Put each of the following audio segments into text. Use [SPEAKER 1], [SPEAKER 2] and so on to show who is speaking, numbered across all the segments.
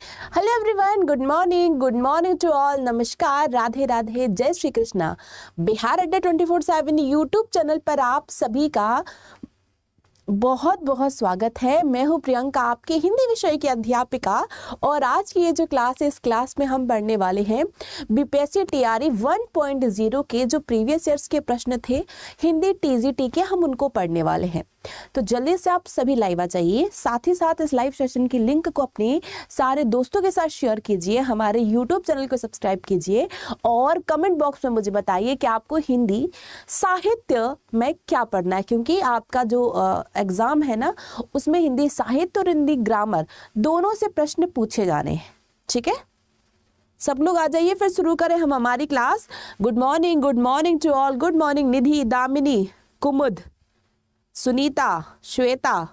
[SPEAKER 1] Hello everyone, good morning to all. नमस्कार, राधे राधे, जय श्री कृष्णा। बिहार अड्डा 24/7 यूट्यूब चैनल पर आप सभी का बहुत बहुत स्वागत है। मैं हूं प्रियंका, आपके हिंदी विषय की अध्यापिका। और आज की ये जो क्लास है, इस क्लास में हम पढ़ने वाले हैं बीपीएससी टीआरई 1.0 के जो प्रीवियस ईयर्स के प्रश्न थे हिंदी टीजीटी के, हम उनको पढ़ने वाले हैं। तो जल्दी से आप सभी लाइव आ जाइए। साथ ही साथ इस लाइव सेशन की लिंक को अपने सारे दोस्तों के साथ शेयर कीजिए, हमारे यूट्यूब चैनल को सब्सक्राइब कीजिए और कमेंट बॉक्स में मुझे बताइए कि आपको हिंदी साहित्य में क्या पढ़ना है, क्योंकि आपका जो एग्जाम है ना, उसमें हिंदी साहित्य और हिंदी ग्रामर दोनों से प्रश्न पूछे जाने हैं। ठीक है, सब लोग आ जाइए, फिर शुरू करें हम हमारी class. Good morning to all. Good morning Nidhi, Damini, Kumud, Sunita, Shweta.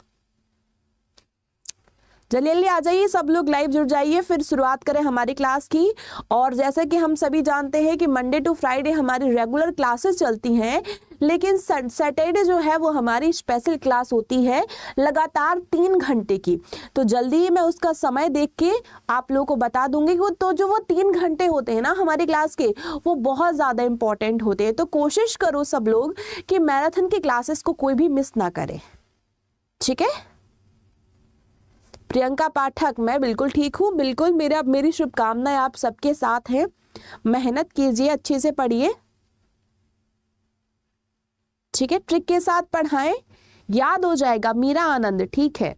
[SPEAKER 1] जल्दी आ जाइए, सब लोग लाइव जुड़ जाइए, फिर शुरुआत करें हमारी क्लास की। और जैसे कि हम सभी जानते हैं कि मंडे टू फ्राइडे हमारी रेगुलर क्लासेस चलती हैं, लेकिन सैटरडे जो है वो हमारी स्पेशल क्लास होती है लगातार 3 घंटे की। तो जल्दी ही मैं उसका समय देख के आप लोगों को बता दूंगी कि तो जो वो 3 घंटे होते हैं ना हमारी क्लास के, वो बहुत ज़्यादा इंपॉर्टेंट होते हैं। तो कोशिश करो सब लोग कि मैराथन की क्लासेस को कोई भी मिस ना करे। ठीक है, प्रियंका पाठक, मैं बिल्कुल ठीक हूँ, बिल्कुल। मेरी शुभकामनाएं आप सबके साथ हैं। मेहनत कीजिए, अच्छे से पढ़िए। ठीक है, ट्रिक के साथ पढ़ाएं, याद हो जाएगा। मीरा आनंद, ठीक है।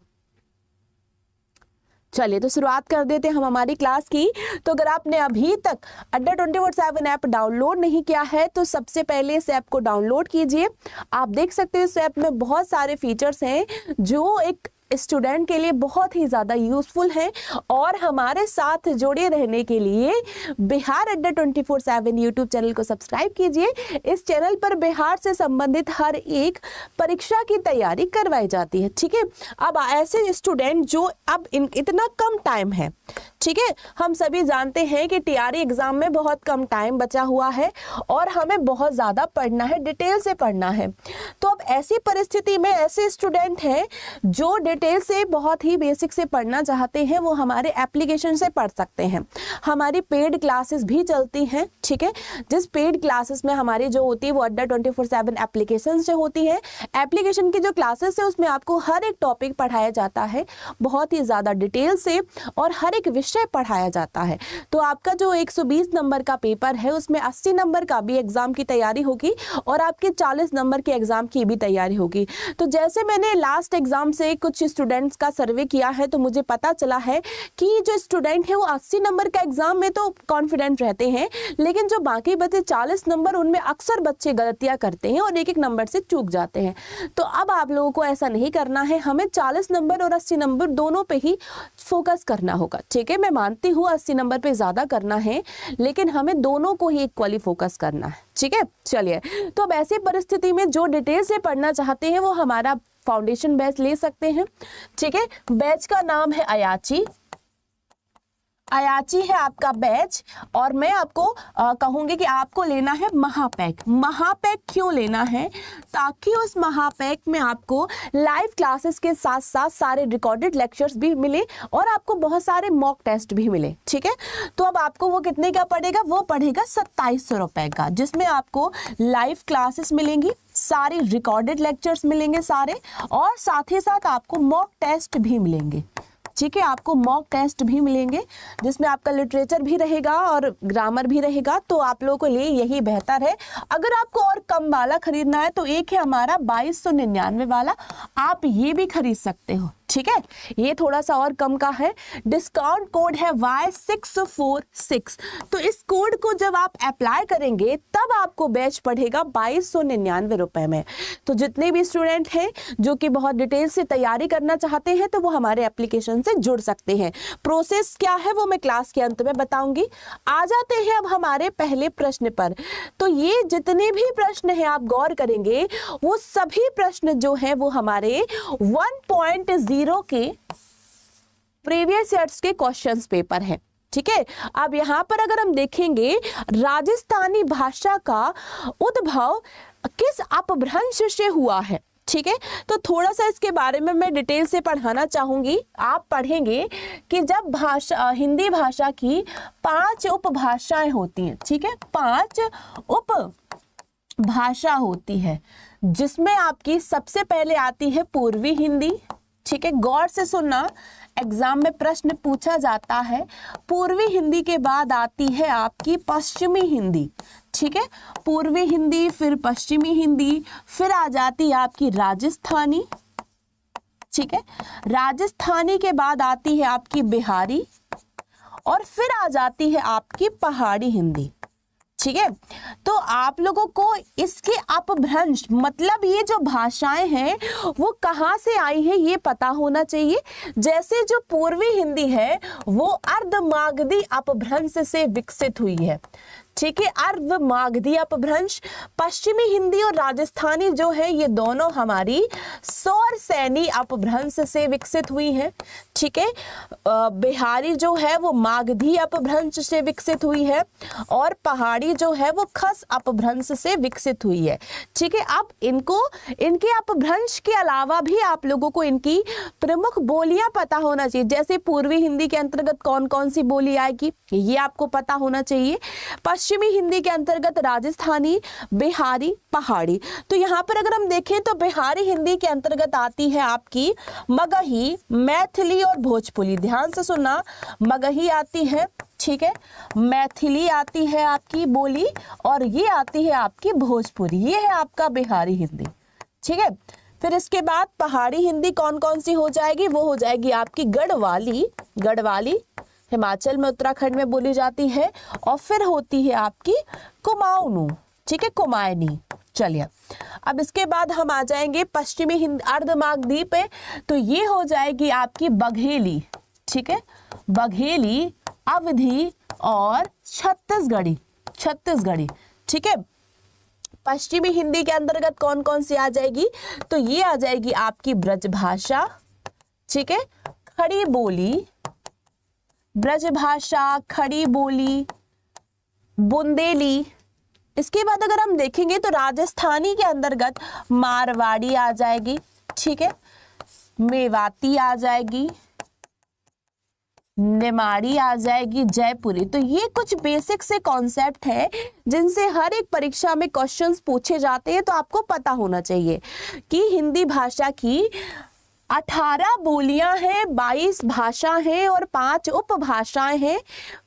[SPEAKER 1] चलिए तो शुरुआत कर देते हैं हम हमारी क्लास की। तो अगर आपने अभी तक अड्डा 24/7 ऐप डाउनलोड नहीं किया है तो सबसे पहले इस ऐप को डाउनलोड कीजिए। आप देख सकते हैं इस ऐप में बहुत सारे फीचर्स हैं जो एक स्टूडेंट के लिए बहुत ही ज़्यादा यूजफुल है। और हमारे साथ जुड़े रहने के लिए बिहार अड्डा 24/7 यूट्यूब चैनल को सब्सक्राइब कीजिए। इस चैनल पर बिहार से संबंधित हर एक परीक्षा की तैयारी करवाई जाती है। ठीक है, अब ऐसे स्टूडेंट जो अब इतना कम टाइम है, ठीक है, हम सभी जानते हैं कि टीआरई एग्जाम में बहुत कम टाइम बचा हुआ है और हमें बहुत ज़्यादा पढ़ना है, डिटेल से पढ़ना है। तो अब ऐसी परिस्थिति में ऐसे स्टूडेंट हैं जो डिटेल से बहुत ही बेसिक से पढ़ना चाहते हैं, वो हमारे एप्लीकेशन से पढ़ सकते हैं। हमारी पेड क्लासेस भी चलती हैं। ठीक है, जिस पेड क्लासेस में हमारी जो होती है वो अड्डा 24/7 एप्लीकेशन से होती है। एप्लीकेशन की जो क्लासेस है उसमें आपको हर एक टॉपिक पढ़ाया जाता है बहुत ही ज़्यादा डिटेल से, और हर एक विषय पढ़ाया जाता है। तो आपका जो 120 नंबर का पेपर है उसमें 80 नंबर का भी एग्जाम की तैयारी होगी और आपके 40 नंबर के एग्जाम की भी तैयारी होगी। तो जैसे मैंने लास्ट एग्जाम से कुछ स्टूडेंट्स का सर्वे किया है तो मुझे पता चला है कि जो स्टूडेंट है वो 80 नंबर का एग्जाम में तो कॉन्फिडेंट रहते हैं, लेकिन जो बाकी बचे 40 नंबर उनमें अक्सर बच्चे गलतियां करते हैं और एक नंबर से चूक जाते हैं। तो अब आप लोगों को ऐसा नहीं करना है, हमें 40 नंबर और 80 नंबर दोनों पे ही फोकस करना होगा। ठीक है, मैं मानती हूँ 80 नंबर पे ज़्यादा करना है, लेकिन हमें दोनों को ही इक्वली फोकस करना है। ठीक है, चलिए तो अब ऐसी परिस्थिति में जो डिटेल से पढ़ना चाहते हैं वो हमारा फाउंडेशन बैच ले सकते हैं। ठीक है, बैच का नाम है अयाची है आपका बैच। और मैं आपको कहूंगी कि आपको लेना है महापैक। महापैक क्यों लेना है? ताकि उस महापैक में आपको लाइव क्लासेस के साथ साथ सारे रिकॉर्डेड लेक्चर्स भी मिले और आपको बहुत सारे मॉक टेस्ट भी मिले। ठीक है, तो अब आपको वो कितने का पड़ेगा? वो पड़ेगा 2700 रुपए का, जिसमें आपको लाइव क्लासेस मिलेंगी, सारे रिकॉर्डेड लेक्चर्स मिलेंगे सारे, और साथ ही साथ आपको मॉक टेस्ट भी मिलेंगे। ठीक है, आपको मॉक टेस्ट भी मिलेंगे जिसमें आपका लिटरेचर भी रहेगा और ग्रामर भी रहेगा। तो आप लोगों के लिए यही बेहतर है। अगर आपको और कम वाला खरीदना है तो एक है हमारा 2299 वाला, आप ये भी खरीद सकते हो। ठीक है, ये थोड़ा सा और कम का है। डिस्काउंट कोड है Y646। तो इस कोड को जब आप अप्लाई करेंगे तब आपको बैच पड़ेगा 2299 रुपए में। तो जितने भी स्टूडेंट हैं जो कि बहुत डिटेल से तैयारी करना चाहते हैं तो वो हमारे एप्लीकेशन से जुड़ सकते हैं। प्रोसेस क्या है वो मैं क्लास के अंत में बताऊंगी। आ जाते हैं अब हमारे पहले प्रश्न पर। तो ये जितने भी प्रश्न हैं आप गौर करेंगे, वो सभी प्रश्न जो हैं वो हमारे 1.0 के प्रीवियस ईयर्स के क्वेश्चंस पेपर है। ठीक है, अब यहाँ पर अगर हम देखेंगे राजस्थानी भाषा का उद्भव किस अपभ्रंश से हुआ है, ठीक है। तो थोड़ा सा इसके बारे में मैं डिटेल से पढ़ाना चाहूंगी। आप पढ़ेंगे कि जब हिंदी भाषा की 5 उपभाषाएं होती हैं, ठीक है, 5 उपभाषा होती है, जिसमें आपकी सबसे पहले आती है पूर्वी हिंदी, ठीक है, गौर से सुनना, एग्जाम में प्रश्न पूछा जाता है। पूर्वी हिंदी के बाद आती है आपकी पश्चिमी हिंदी, ठीक है, पूर्वी हिंदी, फिर पश्चिमी हिंदी, फिर आ जाती है आपकी राजस्थानी, ठीक है, राजस्थानी के बाद आती है आपकी बिहारी, और फिर आ जाती है आपकी पहाड़ी हिंदी, ठीक है। तो आप लोगों को इसके अपभ्रंश मतलब ये जो भाषाएं हैं वो कहाँ से आई है ये पता होना चाहिए। जैसे जो पूर्वी हिंदी है वो अर्धमागधी अपभ्रंश से विकसित हुई है, ठीक है, अर्धमागधी अपभ्रंश। पश्चिमी हिंदी और राजस्थानी जो है ये दोनों हमारी सौरसैनी अपभ्रंश से विकसित हुई है, ठीक है। बिहारी जो है वो मागधी अपभ्रंश से विकसित हुई है, और पहाड़ी जो है वो खस अपभ्रंश से विकसित हुई है, ठीक है। अब इनके अपभ्रंश के अलावा भी आप लोगों को इनकी प्रमुख बोलियां पता होना चाहिए। जैसे पूर्वी हिंदी के अंतर्गत कौन कौन सी बोली आएगी ये आपको पता होना चाहिए। पश्चिमी हिंदी के अंतर्गत राजस्थानी, बिहारी, पहाड़ी। तो यहाँ पर अगर हम देखें तो बिहारी हिंदी के अंतर्गत आती है आपकी मगही, मैथिली और भोजपुरी। ध्यान से सुनना, मगही आती है, ठीक है, मैथिली आती है आपकी बोली, और ये आती है आपकी भोजपुरी। ये है आपका बिहारी हिंदी, ठीक है। फिर इसके बाद पहाड़ी हिंदी कौन कौन सी हो जाएगी, वो हो जाएगी आपकी गढ़वाली हिमाचल में, उत्तराखंड में बोली जाती है, और फिर होती है आपकी कुमाऊनी, ठीक है, कुमाऊनी। चलिए अब इसके बाद हम आ जाएंगे पश्चिमी हिंदी अर्धमागधी पे, तो ये हो जाएगी आपकी बघेली, ठीक है, बघेली, अवधी और छत्तीसगढ़ी, ठीक है। पश्चिमी हिंदी के अंतर्गत कौन कौन सी आ जाएगी, तो ये आ जाएगी आपकी ब्रजभाषा, ठीक है, खड़ी बोली, ब्रजभाषा, खड़ी बोली, बुंदेली। इसके बाद अगर हम देखेंगे तो राजस्थानी के अंतर्गत मारवाड़ी आ जाएगी, ठीक है, मेवाती आ जाएगी, निमाड़ी आ जाएगी, जयपुरी। तो ये कुछ बेसिक से कॉन्सेप्ट है जिनसे हर एक परीक्षा में क्वेश्चंस पूछे जाते हैं। तो आपको पता होना चाहिए कि हिंदी भाषा की 18 बोलियां हैं, 22 भाषा हैं और 5 उपभाषाएं हैं।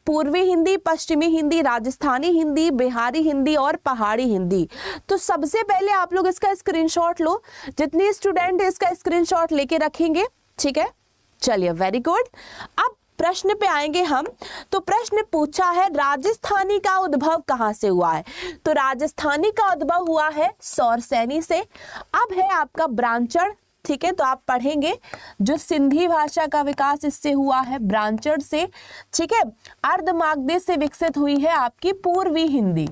[SPEAKER 1] पूर्वी हिंदी, पश्चिमी हिंदी, राजस्थानी हिंदी, बिहारी हिंदी और पहाड़ी हिंदी। तो सबसे पहले आप लोग इसका स्क्रीनशॉट लो, जितने स्टूडेंट इसका स्क्रीनशॉट लेके रखेंगे, ठीक है। चलिए, वेरी गुड। अब प्रश्न पे आएंगे हम। तो प्रश्न पूछा है राजस्थानी का उद्भव कहां से हुआ है, तो राजस्थानी का उद्भव हुआ है सौरसैनी से। अब है आपका ब्रांचड़, ठीक है, तो आप पढ़ेंगे जो सिंधी भाषा का विकास इससे हुआ है, ब्रांचड़ से, ठीक है। अर्धमागधी से विकसित हुई है आपकी पूर्वी हिंदी,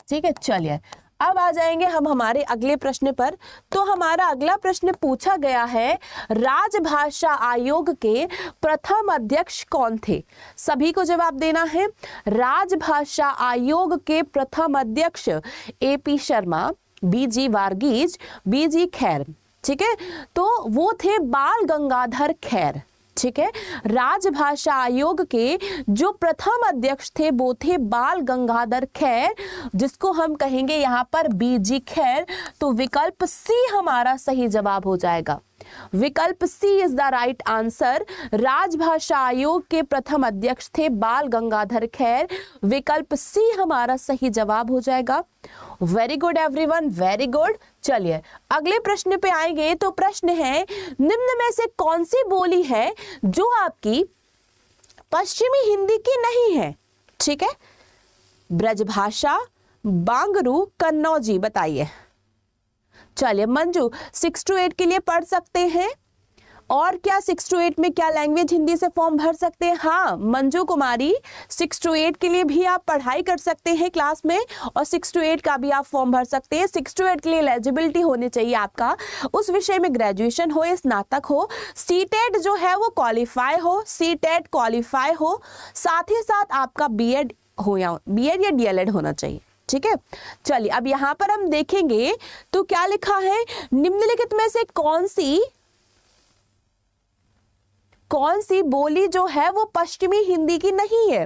[SPEAKER 1] ठीक है। चलिए अब आ जाएंगे हम हमारे अगले प्रश्न पर। तो हमारा अगला प्रश्न पूछा गया है राजभाषा आयोग के प्रथम अध्यक्ष कौन थे। सभी को जवाब देना है। राजभाषा आयोग के प्रथम अध्यक्ष AP Sharma, BG Varghese, BG खैर, ठीक है। तो वो थे बाल गंगाधर खैर, ठीक है। राजभाषा आयोग के जो प्रथम अध्यक्ष थे वो थे बाल गंगाधर खैर, जिसको हम कहेंगे यहाँ पर BG खैर। तो विकल्प C हमारा सही जवाब हो जाएगा। विकल्प C is the right answer. राजभाषा आयोग के प्रथम अध्यक्ष थे बाल गंगाधर खैर। विकल्प C हमारा सही जवाब हो जाएगा। Very good everyone, very good. चलिए अगले प्रश्न पे आएंगे। तो प्रश्न है निम्न में से कौन सी बोली है जो आपकी पश्चिमी हिंदी की नहीं है, ठीक है। ब्रजभाषा, बांगरू, कन्नौजी, बताइए। चलिए मंजू 6 to 8 के लिए पढ़ सकते हैं। और क्या 6 to 8 में क्या लैंग्वेज हिंदी से फॉर्म भर सकते हैं? हाँ मंजू कुमारी, 6 to 8 के लिए भी आप पढ़ाई कर सकते हैं क्लास में, और 6 to 8 का भी आप फॉर्म भर सकते हैं। 6 to 8 के लिए एलिजिबिलिटी होनी चाहिए आपका उस विषय में ग्रेजुएशन हो या स्नातक हो, सीटेट जो है वो क्वालिफाई हो, सीटेट क्वालिफाई हो, साथ ही साथ आपका बीएड हो या डीएलएड होना चाहिए, ठीक है। चलिए अब यहाँ पर हम देखेंगे तो क्या लिखा है, निम्नलिखित में से कौन सी बोली जो है वो पश्चिमी हिंदी की नहीं है।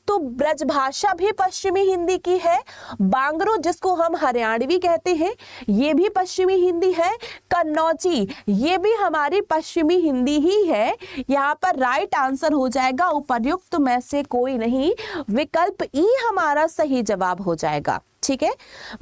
[SPEAKER 1] तो ब्रजभाषा भी पश्चिमी हिंदी की है, बांगरू जिसको हम हरियाणवी कहते हैं ये भी पश्चिमी हिंदी है, कन्नौजी ये भी हमारी पश्चिमी हिंदी ही है। यहाँ पर राइट आंसर हो जाएगा उपर्युक्त में से कोई नहीं, विकल्प ई हमारा सही जवाब हो जाएगा। ठीक है,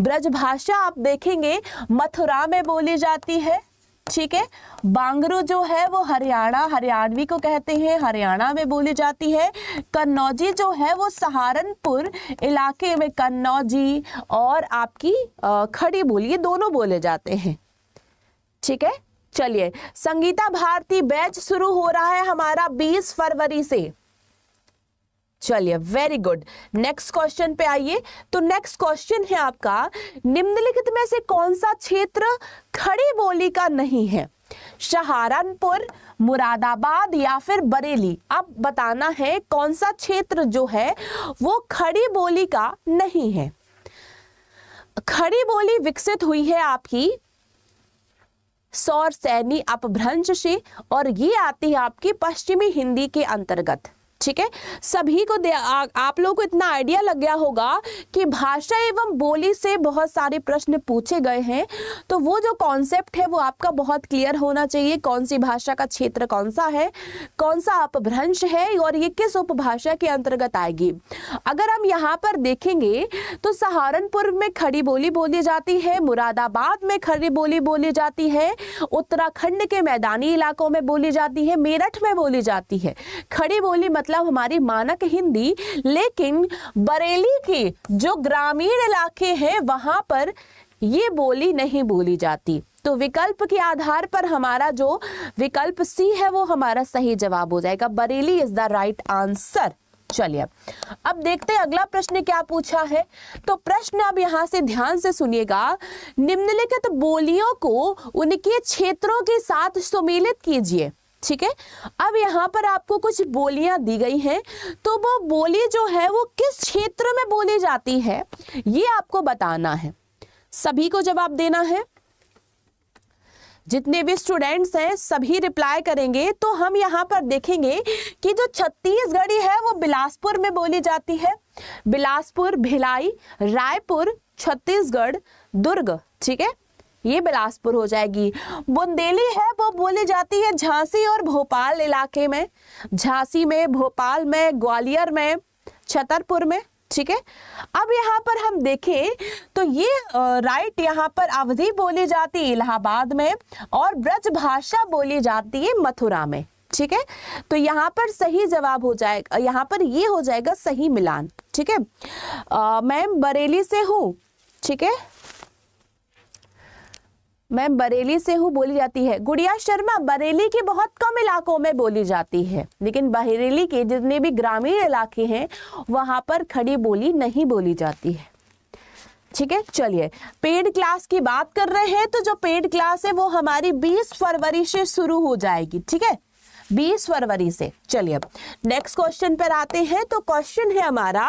[SPEAKER 1] ब्रजभाषा आप देखेंगे मथुरा में बोली जाती है। ठीक है, बांगरू जो है वो हरियाणवी को कहते हैं, हरियाणा में बोली जाती है। कन्नौजी जो है वो सहारनपुर इलाके में कन्नौजी और आपकी खड़ी बोली, ये दोनों बोले जाते हैं। ठीक है, चलिए संगीता भारती बैच शुरू हो रहा है हमारा 20 फरवरी से। चलिए वेरी गुड, नेक्स्ट क्वेश्चन पे आइए। तो नेक्स्ट क्वेश्चन है आपका, निम्नलिखित में से कौन सा क्षेत्र खड़ी बोली का नहीं है? सहारनपुर, मुरादाबाद या फिर बरेली। अब बताना है कौन सा क्षेत्र जो है वो खड़ी बोली का नहीं है। खड़ी बोली विकसित हुई है आपकी सौर सैनी अपभ्रंश से और ये आती है आपकी पश्चिमी हिंदी के अंतर्गत। ठीक है, सभी को आप लोगों को इतना आइडिया लग गया होगा कि भाषा एवं बोली से बहुत सारे प्रश्न पूछे गए हैं, तो वो जो कॉन्सेप्ट है वो आपका बहुत क्लियर होना चाहिए। कौन सी भाषा का क्षेत्र कौन सा है, कौन सा अपभ्रंश है और ये किस उपभाषा के अंतर्गत आएगी। अगर हम यहाँ पर देखेंगे तो सहारनपुर में खड़ी बोली बोली जाती है, मुरादाबाद में खड़ी बोली बोली जाती है, उत्तराखंड के मैदानी इलाकों में बोली जाती है, मेरठ में बोली जाती है खड़ी बोली मतलब हमारी मानक हिंदी। लेकिन बरेली के जो ग्रामीण इलाके हैं वहां पर ये बोली नहीं बोली जाती। तो विकल्प के आधार पर हमारा जो विकल्प सी है वो हमारा सही जवाब हो जाएगा, Bareilly is the right answer. चलिए अब देखते हैं अगला प्रश्न क्या पूछा है। तो प्रश्न अब यहां से ध्यान से सुनिएगा, निम्नलिखित बोलियों को उनके क्षेत्रों के साथ सम्मिलित कीजिए। ठीक है, अब यहाँ पर आपको कुछ बोलियां दी गई हैं, तो वो बोली जो है वो किस क्षेत्र में बोली जाती है ये आपको बताना है। सभी को जवाब देना है, जितने भी स्टूडेंट्स हैं सभी रिप्लाई करेंगे। तो हम यहाँ पर देखेंगे कि जो छत्तीसगढ़ी है वो बिलासपुर में बोली जाती है, बिलासपुर, भिलाई, रायपुर, छत्तीसगढ़, दुर्ग। ठीक है, ये बिलासपुर हो जाएगी। बुंदेली है वो बोली जाती है झांसी और भोपाल इलाके में, झांसी में, भोपाल में, ग्वालियर में, छतरपुर में। ठीक है, अब यहाँ पर हम देखें तो ये राइट यहाँ पर अवधी बोली जाती है इलाहाबाद में और ब्रजभाषा बोली जाती है मथुरा में। ठीक है, तो यहाँ पर सही जवाब हो जाएगा, यहाँ पर ये हो जाएगा सही मिलान। ठीक है, मैम बरेली से हूँ। ठीक है, मैं बरेली से हूँ बोली जाती है। गुड़िया शर्मा, बरेली की बहुत कम इलाकों में बोली जाती है, लेकिन बरेली के जितने भी ग्रामीण इलाके हैं वहां पर खड़ी बोली नहीं बोली जाती है। ठीक है, चलिए पेड क्लास की बात कर रहे हैं, तो जो पेड क्लास है वो हमारी 20 फरवरी से शुरू हो जाएगी। ठीक है, 20 फरवरी से। चलिए अब नेक्स्ट क्वेश्चन पर आते हैं। तो क्वेश्चन है हमारा,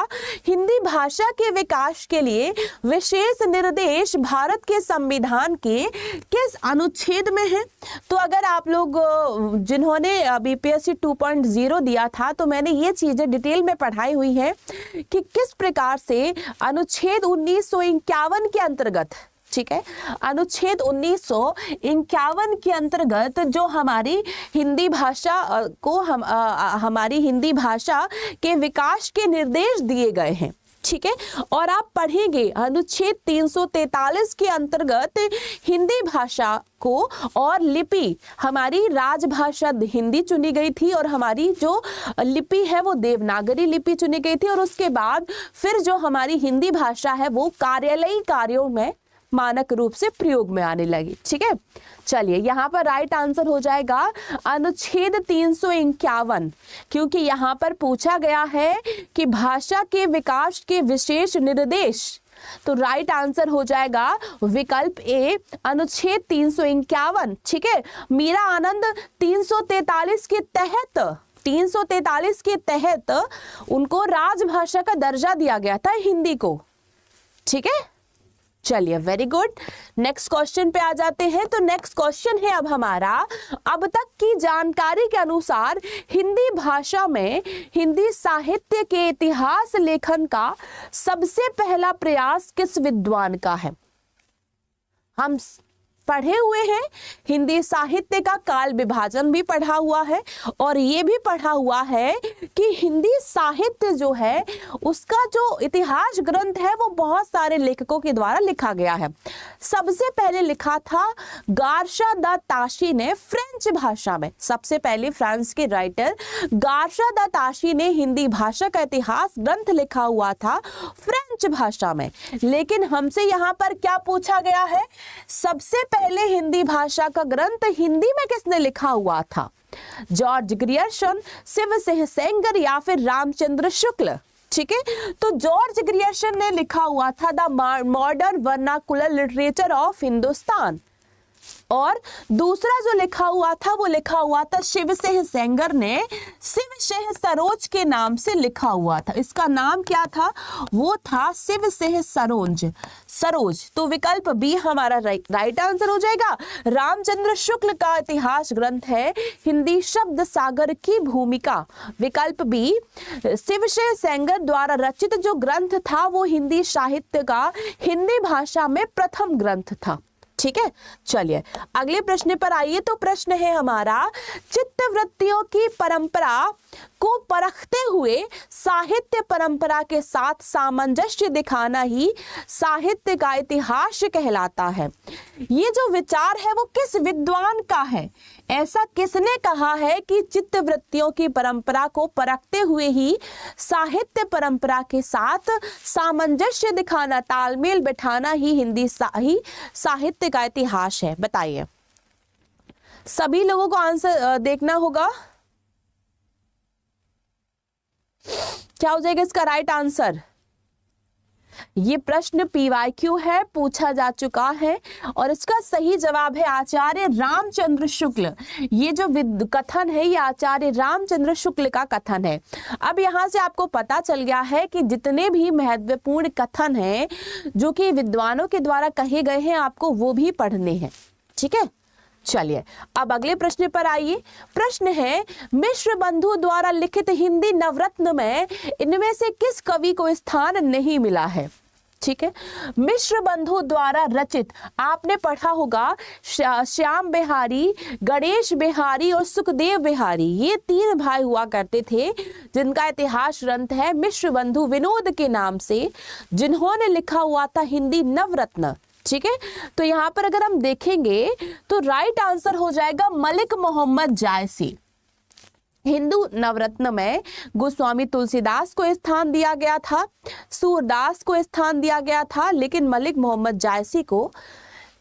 [SPEAKER 1] हिंदी भाषा के विकास के लिए विशेष निर्देश भारत के संविधान के किस अनुच्छेद में है? तो अगर आप लोग जिन्होंने बीपीएससी 2.0 दिया था तो मैंने ये चीजें डिटेल में पढ़ाई हुई है कि किस प्रकार से अनुच्छेद 1951 के अंतर्गत, ठीक है, अनुच्छेद 1951 के अंतर्गत जो हमारी हिंदी भाषा को हमारी हिंदी भाषा के विकास के निर्देश दिए गए हैं। ठीक है, और आप पढ़ेंगे अनुच्छेद 343 के अंतर्गत हिंदी भाषा को और लिपि हमारी राजभाषा हिंदी चुनी गई थी और हमारी जो लिपि है वो देवनागरी लिपि चुनी गई थी और उसके बाद फिर जो हमारी हिंदी भाषा है वो कार्यालयी कार्यों में मानक रूप से प्रयोग में आने लगी। ठीक है, चलिए यहाँ पर राइट आंसर हो जाएगा अनुच्छेद 351, क्योंकि यहाँ पर पूछा गया है कि भाषा के विकास के विशेष निर्देश, तो राइट आंसर हो जाएगा विकल्प ए अनुच्छेद 351। ठीक है, मीरा आनंद 343 के तहत उनको राजभाषा का दर्जा दिया गया था हिंदी को। ठीक है, चलिए वेरी गुड। नेक्स्ट क्वेश्चन पे आ जाते हैं। तो नेक्स्ट क्वेश्चन है अब हमारा, अब तक की जानकारी के अनुसार हिंदी भाषा में हिंदी साहित्य के इतिहास लेखन का सबसे पहला प्रयास किस विद्वान का है? हम पढ़े हुए हैं, हिंदी साहित्य का काल विभाजन भी पढ़ा हुआ है और ये भी पढ़ा हुआ है कि हिंदी साहित्य जो है उसका जो इतिहास ग्रंथ है वो बहुत सारे लेखकों के द्वारा लिखा गया है। सबसे पहले लिखा था गार्शा द ताशी ने फ्रेंच भाषा में। सबसे पहले फ्रांस के राइटर गार्शा द ताशी ने हिंदी भाषा का इतिहास ग्रंथ लिखा हुआ था फ्रेंच भाषा में। लेकिन हमसे यहाँ पर क्या पूछा गया है, सबसे पहले हिंदी भाषा का ग्रंथ हिंदी में किसने लिखा हुआ था? जॉर्ज ग्रियर्सन, शिव सिंह सेंगर या फिर रामचंद्र शुक्ल? ठीक है, तो जॉर्ज ग्रियर्सन ने लिखा हुआ था the modern vernacular literature of Hindustan, और दूसरा जो लिखा हुआ था वो लिखा हुआ था शिव सिंह सेंगर ने शिव सिंह सरोज के नाम से लिखा हुआ था। इसका नाम क्या था? वो था शिव सिंह सरोज। तो विकल्प बी हमारा राइट आंसर हो जाएगा। रामचंद्र शुक्ल का इतिहास ग्रंथ है हिंदी शब्द सागर की भूमिका। विकल्प बी शिव सिंह सेंगर द्वारा रचित जो ग्रंथ था वो हिंदी साहित्य का हिंदी भाषा में प्रथम ग्रंथ था। ठीक है, चलिए अगले प्रश्न पर आइए। तो प्रश्न है हमारा, चित्तवृत्तियों की परंपरा को परखते हुए साहित्य परंपरा के साथ सामंजस्य दिखाना ही साहित्य का इतिहास कहलाता है। ये जो विचार है वो किस विद्वान का है? ऐसा किसने कहा है कि चित्तवृत्तियों की परंपरा को परखते हुए ही साहित्य परंपरा के साथ सामंजस्य दिखाना, तालमेल बिठाना ही हिंदी साहित्य का इतिहास है? बताइए, सभी लोगों को आंसर देखना होगा। क्या हो जाएगा इसका राइट आंसर? ये प्रश्न PYQ है, पूछा जा चुका है और इसका सही जवाब है आचार्य रामचंद्र शुक्ल। ये जो कथन है ये आचार्य रामचंद्र शुक्ल का कथन है। अब यहाँ से आपको पता चल गया है कि जितने भी महत्वपूर्ण कथन हैं जो कि विद्वानों के द्वारा कहे गए हैं आपको वो भी पढ़ने हैं। ठीक है, चलिए अब अगले प्रश्न पर आइए। प्रश्न है, मिश्र बंधु द्वारा लिखित हिंदी नवरत्न में इनमें से किस कवि को स्थान नहीं मिला है? ठीक है, मिश्र बंधु द्वारा रचित आपने पढ़ा होगा श्याम बिहारी, गणेश बिहारी और सुखदेव बिहारी, ये 3 भाई हुआ करते थे जिनका इतिहास ग्रंथ है मिश्र बंधु विनोद के नाम से, जिन्होंने लिखा हुआ था हिंदी नवरत्न। ठीक है, तो यहाँ पर अगर हम देखेंगे तो राइट आंसर हो जाएगा मलिक मोहम्मद जायसी। हिंदू नवरत्न में गोस्वामी तुलसीदास को स्थान दिया गया था, सूरदास को स्थान दिया गया था, लेकिन मलिक मोहम्मद जायसी को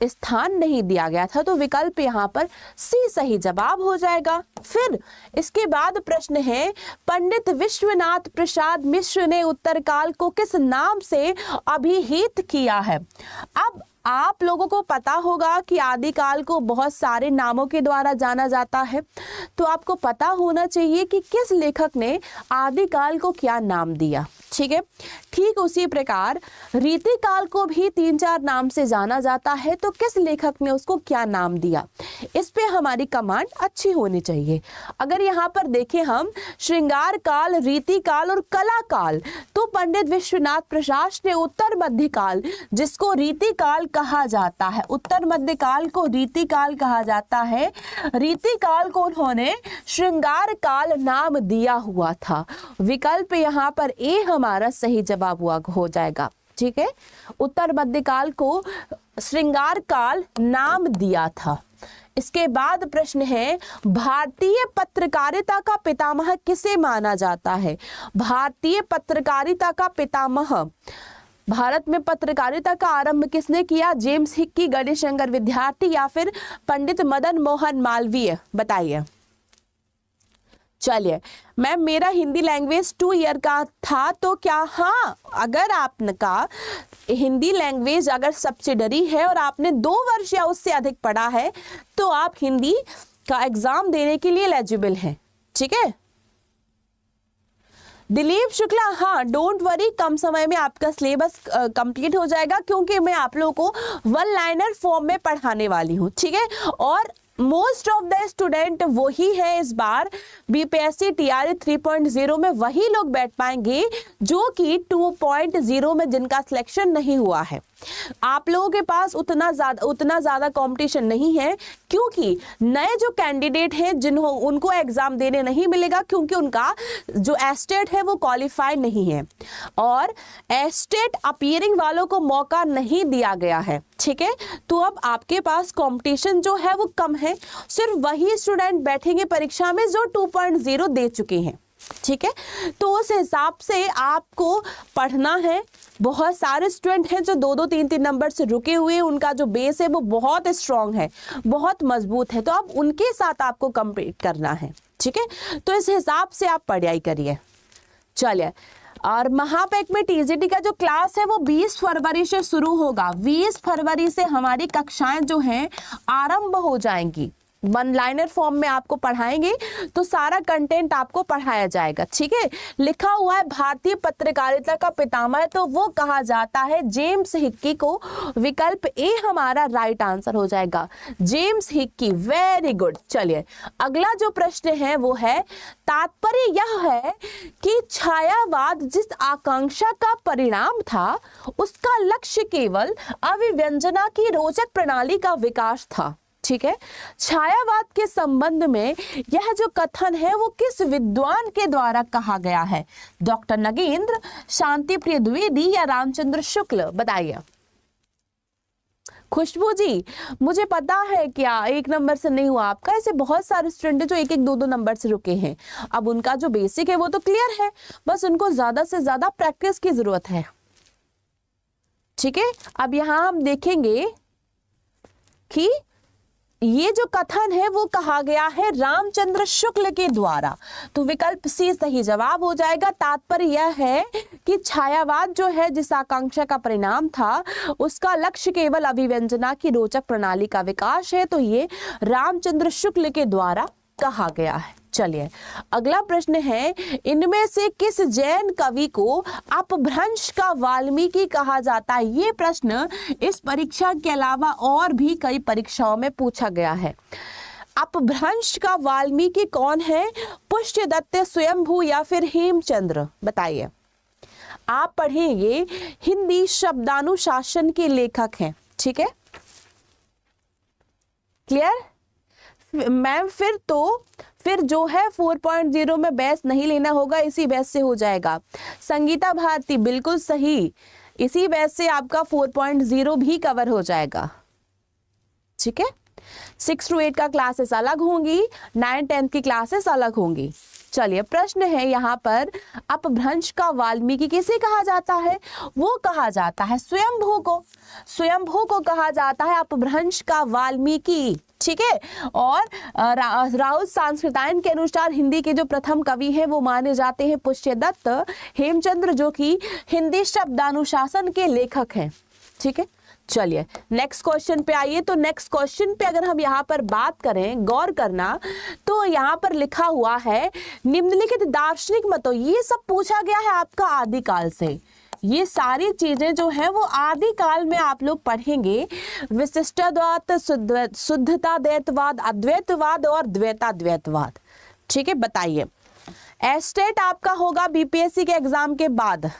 [SPEAKER 1] स्थान नहीं दिया गया था। तो विकल्प यहाँ पर सी सही जवाब हो जाएगा। फिर इसके बाद प्रश्न है, पंडित विश्वनाथ प्रसाद मिश्र ने उत्तरकाल को किस नाम से अभिहित किया है? अब आप लोगों को पता होगा कि आदिकाल को बहुत सारे नामों के द्वारा जाना जाता है, तो आपको पता होना चाहिए कि किस लेखक ने आदिकाल को क्या नाम दिया। ठीक है, ठीक उसी प्रकार रीतिकाल को भी 3-4 नाम से जाना जाता है, तो किस लेखक ने उसको क्या नाम दिया, इस पे हमारी कमांड अच्छी होनी चाहिए। अगर यहाँ पर देखें हम श्रृंगार काल, रीतिकाल और कला काल, तो पंडित विश्वनाथ प्रसाद ने उत्तर मध्यकाल, जिसको रीतिकाल कहा जाता है, उत्तर मध्यकाल को रीतिकाल कहा जाता है, रीतिकाल को उन्होंने श्रृंगार काल नाम दिया हुआ था। विकल्प यहाँ पर ए हमारा सही जवाब हुआ हो जाएगा। ठीक है, उत्तर मध्यकाल को श्रृंगार काल नाम दिया था। इसके बाद प्रश्न है, भारतीय पत्रकारिता का पितामह किसे माना जाता है? भारतीय पत्रकारिता का पितामह, भारत में पत्रकारिता का आरंभ किसने किया? जेम्स हिक्की, गणेशशंकर विद्यार्थी या फिर पंडित मदन मोहन मालवीय? बताइए। चलिए मैम, मेरा हिंदी लैंग्वेज 2 ईयर का था, तो क्या, हाँ, अगर आपका हिंदी लैंग्वेज अगर सब्सिडरी है और आपने 2 वर्ष या उससे अधिक पढ़ा है तो आप हिंदी का एग्जाम देने के लिए एलिजिबल हैं। ठीक है, दिलीप शुक्ला, हाँ डोंट वरी, कम समय में आपका सिलेबस कंप्लीट हो जाएगा, क्योंकि मैं आप लोगों को वन लाइनर फॉर्म में पढ़ाने वाली हूँ, ठीक है। और मोस्ट ऑफ द स्टूडेंट वही है इस बार बीपीएससी टीआरई 3.0 में, वही लोग बैठ पाएंगे जो कि 2.0 में जिनका सिलेक्शन नहीं हुआ है। आप लोगों के पास उतना ज्यादा कंपटीशन नहीं है, क्योंकि नए जो कैंडिडेट हैं जिन्हों उनको एग्जाम देने नहीं मिलेगा, क्योंकि उनका जो एस्टेट है वो क्वालिफाई नहीं है, और एस्टेट अपीयरिंग वालों को मौका नहीं दिया गया है, ठीक है। तो अब आपके पास कंपटीशन जो है वो कम है, सिर्फ वही स्टूडेंट बैठेंगे परीक्षा में जो 2.0 दे चुके हैं, ठीक है। तो उस हिसाब से आपको पढ़ना है। बहुत सारे स्टूडेंट हैं जो 2-2, 3-3 नंबर से रुके हुए हैं, उनका जो बेस है वो बहुत स्ट्रांग है, बहुत मजबूत है, तो अब उनके साथ आपको कंपीट करना है, ठीक है। तो इस हिसाब से आप पढ़ाई करिए। चलिए, और महापैक में टीजीटी का जो क्लास है वो 20 फरवरी से शुरू होगा। 20 फरवरी से हमारी कक्षाएं जो हैं आरंभ हो जाएंगी। वन लाइनर फॉर्म में आपको पढ़ाएंगे, तो सारा कंटेंट आपको पढ़ाया जाएगा, ठीक है। लिखा हुआ है भारतीय पत्रकारिता का पितामह, तो वो कहा जाता है जेम्स हिक्की को। विकल्प ए हमारा राइट आंसर हो जाएगा, जेम्स हिक्की, वेरी गुड। चलिए, अगला जो प्रश्न है वो है, तात्पर्य यह है कि छायावाद जिस आकांक्षा का परिणाम था उसका लक्ष्य केवल अभिव्यंजना की रोचक प्रणाली का विकास था, ठीक है। छायावाद के संबंध में यह जो कथन है वो किस विद्वान के द्वारा कहा गया है? डॉक्टर नगेंद्र, शांति प्रिय द्विवेदी या रामचंद्र शुक्ल? बताइए। खुशबू जी, मुझे पता है क्या एक नंबर से नहीं हुआ आपका, ऐसे बहुत सारे स्टूडेंट जो 1-1, 2-2 नंबर से रुके हैं। अब उनका जो बेसिक है वो तो क्लियर है, बस उनको ज्यादा से ज्यादा प्रैक्टिस की जरूरत है, ठीक है। अब यहां हम देखेंगे कि ये जो कथन है वो कहा गया है रामचंद्र शुक्ल के द्वारा, तो विकल्प सी सही जवाब हो जाएगा। तात्पर्य यह है कि छायावाद जो है जिस आकांक्षा का परिणाम था उसका लक्ष्य केवल अभिव्यंजना की रोचक प्रणाली का विकास है, तो ये रामचंद्र शुक्ल के द्वारा कहा गया है। चलिए, अगला प्रश्न है, इनमें से किस जैन कवि को अपभ्रंश का वाल्मीकि कहा जाता है? ये प्रश्न इस परीक्षा के अलावा और भी कई परीक्षाओं में पूछा गया है। अपभ्रंश का वाल्मीकि कौन है? पुष्यदत्त, स्वयंभू या फिर हेमचंद्र? बताइए। आप पढ़ेंगे, हिंदी शब्दानुशासन के लेखक हैं, ठीक है, क्लियर मैम। फिर जो है 4.0 में बैच नहीं लेना होगा, इसी बैच से हो जाएगा। संगीता भारती, बिल्कुल सही, इसी बैच से आपका 4.0 भी कवर हो जाएगा, ठीक है। 6 to 8 का क्लासेस अलग होंगी, 9-10 की क्लासेस अलग होंगी। चलिए, प्रश्न है यहाँ पर, अपभ्रंश का वाल्मीकि किसे कहा जाता है? वो कहा जाता है स्वयंभू को, स्वयंभू को कहा जाता है अपभ्रंश का वाल्मीकि, ठीक है। और राउत सांस्कृतायन के अनुसार हिंदी के जो प्रथम कवि हैं वो माने जाते हैं पुष्यदत्त हेमचंद्र, जो कि हिंदी शब्दानुशासन के लेखक हैं, ठीक है। चलिए, नेक्स्ट क्वेश्चन पे आइए। तो नेक्स्ट क्वेश्चन पे अगर हम यहाँ पर बात करें, गौर करना, तो यहाँ पर लिखा हुआ है निम्नलिखित दार्शनिक मतों, ये सब पूछा गया है आपका आदिकाल से। ये सारी चीजें जो है वो आदिकाल में आप लोग पढ़ेंगे। विशिष्टाद्वैत, शुद्धताद्वैतवाद, अद्वैतवाद और द्वैताद्वैतवाद, ठीक है। बताइए, एस्टेट आपका होगा बीपीएससी के एग्जाम के बाद।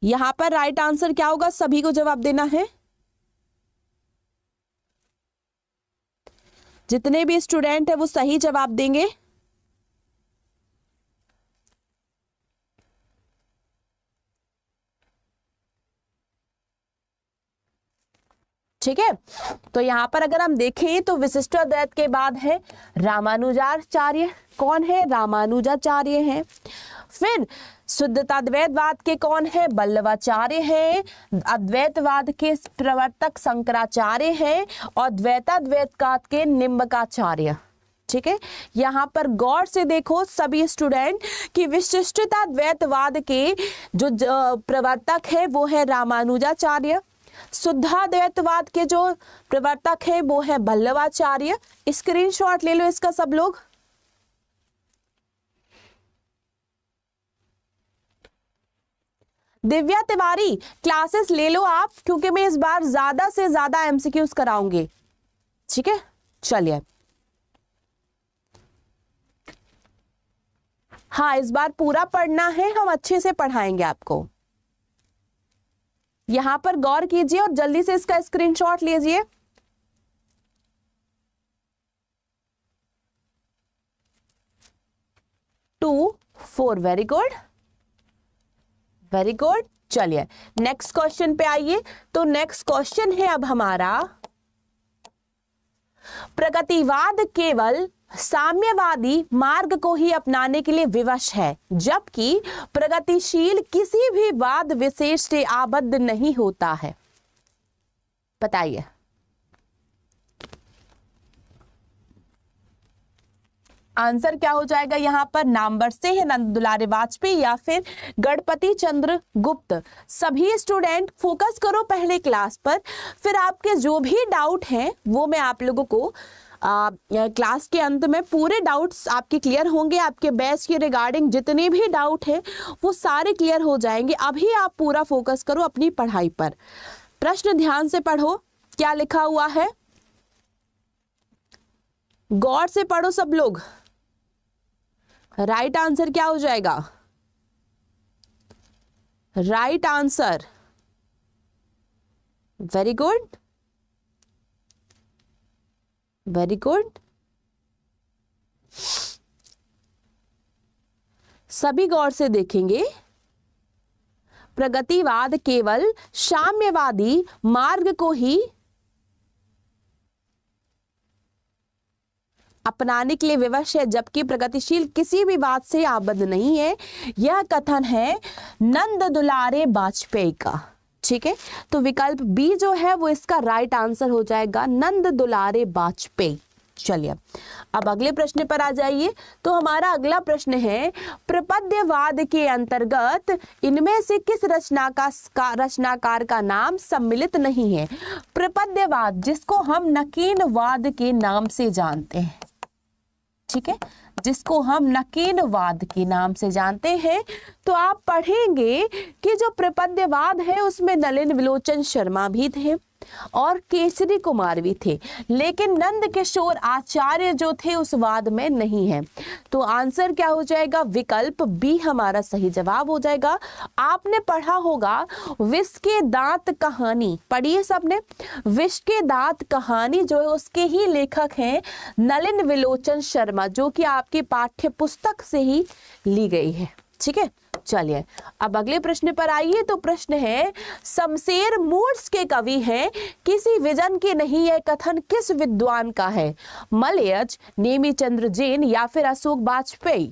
[SPEAKER 1] यहां पर राइट आंसर क्या होगा? सभी को जवाब देना है, जितने भी स्टूडेंट है वो सही जवाब देंगे। ठीक है, तो यहां पर अगर हम देखें तो विशिष्टाद्वैत के बाद है रामानुजाचार्य। कौन है? रामानुजाचार्य हैं। फिर शुद्धताद्वैतवाद के कौन है? बल्लवाचार्य हैं। अद्वैतवाद के प्रवर्तक शंकराचार्य हैं और द्वैताद्वैतवाद के निम्बकाचार्य, ठीक है। यहाँ पर गौर से देखो सभी स्टूडेंट कि विशिष्टताद्वैतवाद के जो प्रवर्तक है वो है रामानुजाचार्य, शुद्धाद्वैतवाद के जो प्रवर्तक है वो है बल्लवाचार्य। स्क्रीनशॉट ले लो इसका सब लोग। दिव्या तिवारी क्लासेस ले लो आप, क्योंकि मैं इस बार ज्यादा से ज्यादा एमसीक्यूज कराऊंगी, ठीक है। चलिए, हाँ इस बार पूरा पढ़ना है, हम अच्छे से पढ़ाएंगे आपको। यहां पर गौर कीजिए और जल्दी से इसका स्क्रीनशॉट लीजिए। Two 4, very good very good. चलिए नेक्स्ट क्वेश्चन पे आइए। तो नेक्स्ट क्वेश्चन है अब हमारा, प्रगतिवाद केवल साम्यवादी मार्ग को ही अपनाने के लिए विवश है, जबकि प्रगतिशील किसी भी वाद विशेष से आबद्ध नहीं होता है। बताइए। आंसर क्या हो जाएगा यहां पर? नंबर से है नंद दुलारे वाजपेयी या फिर गणपति चंद्र गुप्त। सभी स्टूडेंट फोकस करो पहले क्लास पर, फिर आपके जो भी डाउट हैं वो मैं आप लोगों को क्लास के अंत में पूरे डाउट्स आपके क्लियर होंगे। आपके बैच के रिगार्डिंग जितने भी डाउट हैं वो सारे क्लियर हो जाएंगे। अभी आप पूरा फोकस करो अपनी पढ़ाई पर। प्रश्न ध्यान से पढ़ो, क्या लिखा हुआ है गौर से पढ़ो सब लोग। राइट आंसर क्या हो जाएगा? Right answer, very good very good. सभी गौर से देखेंगे। प्रगतिवाद केवल साम्यवादी मार्ग को ही अपनाने के लिए विवश है, जबकि प्रगतिशील किसी भी बात से आबद्ध नहीं है। यह कथन है नंद दुलारे वाजपेयी का, ठीक है। तो विकल्प बी जो है वो इसका राइट आंसर हो जाएगा, नंद दुलारे वाजपेयी। चलिए अब अगले प्रश्न पर आ जाइए। तो हमारा अगला प्रश्न है, प्रपद्यवाद के अंतर्गत इनमें से किस रचनाकार का नाम सम्मिलित नहीं है? प्रपद्यवाद जिसको हम नकीनवाद के नाम से जानते हैं, ठीक है, जिसको हम नकीनवाद के नाम से जानते हैं। तो आप पढ़ेंगे कि जो प्रपद्यवाद है उसमें नलिन विलोचन शर्मा भी थे और केसरी कुमार भी थे, लेकिन नंद किशोर आचार्य जो थे उस वाद में नहीं है। तो आंसर क्या हो जाएगा? विकल्प बी हमारा सही जवाब हो जाएगा। आपने पढ़ा होगा विष के दांत कहानी, पढ़िए सबने। विष के दांत कहानी जो है उसके ही लेखक हैं नलिन विलोचन शर्मा, जो कि आपकी पाठ्य पुस्तक से ही ली गई है, ठीक है। चलिए अब अगले प्रश्न पर आइए। तो प्रश्न है, शमशेर मूड्स के कवि हैं, किसी विजन के नहीं, यह कथन किस विद्वान का है? मलयज, नेमीचंद्र जैन या फिर अशोक वाजपेयी?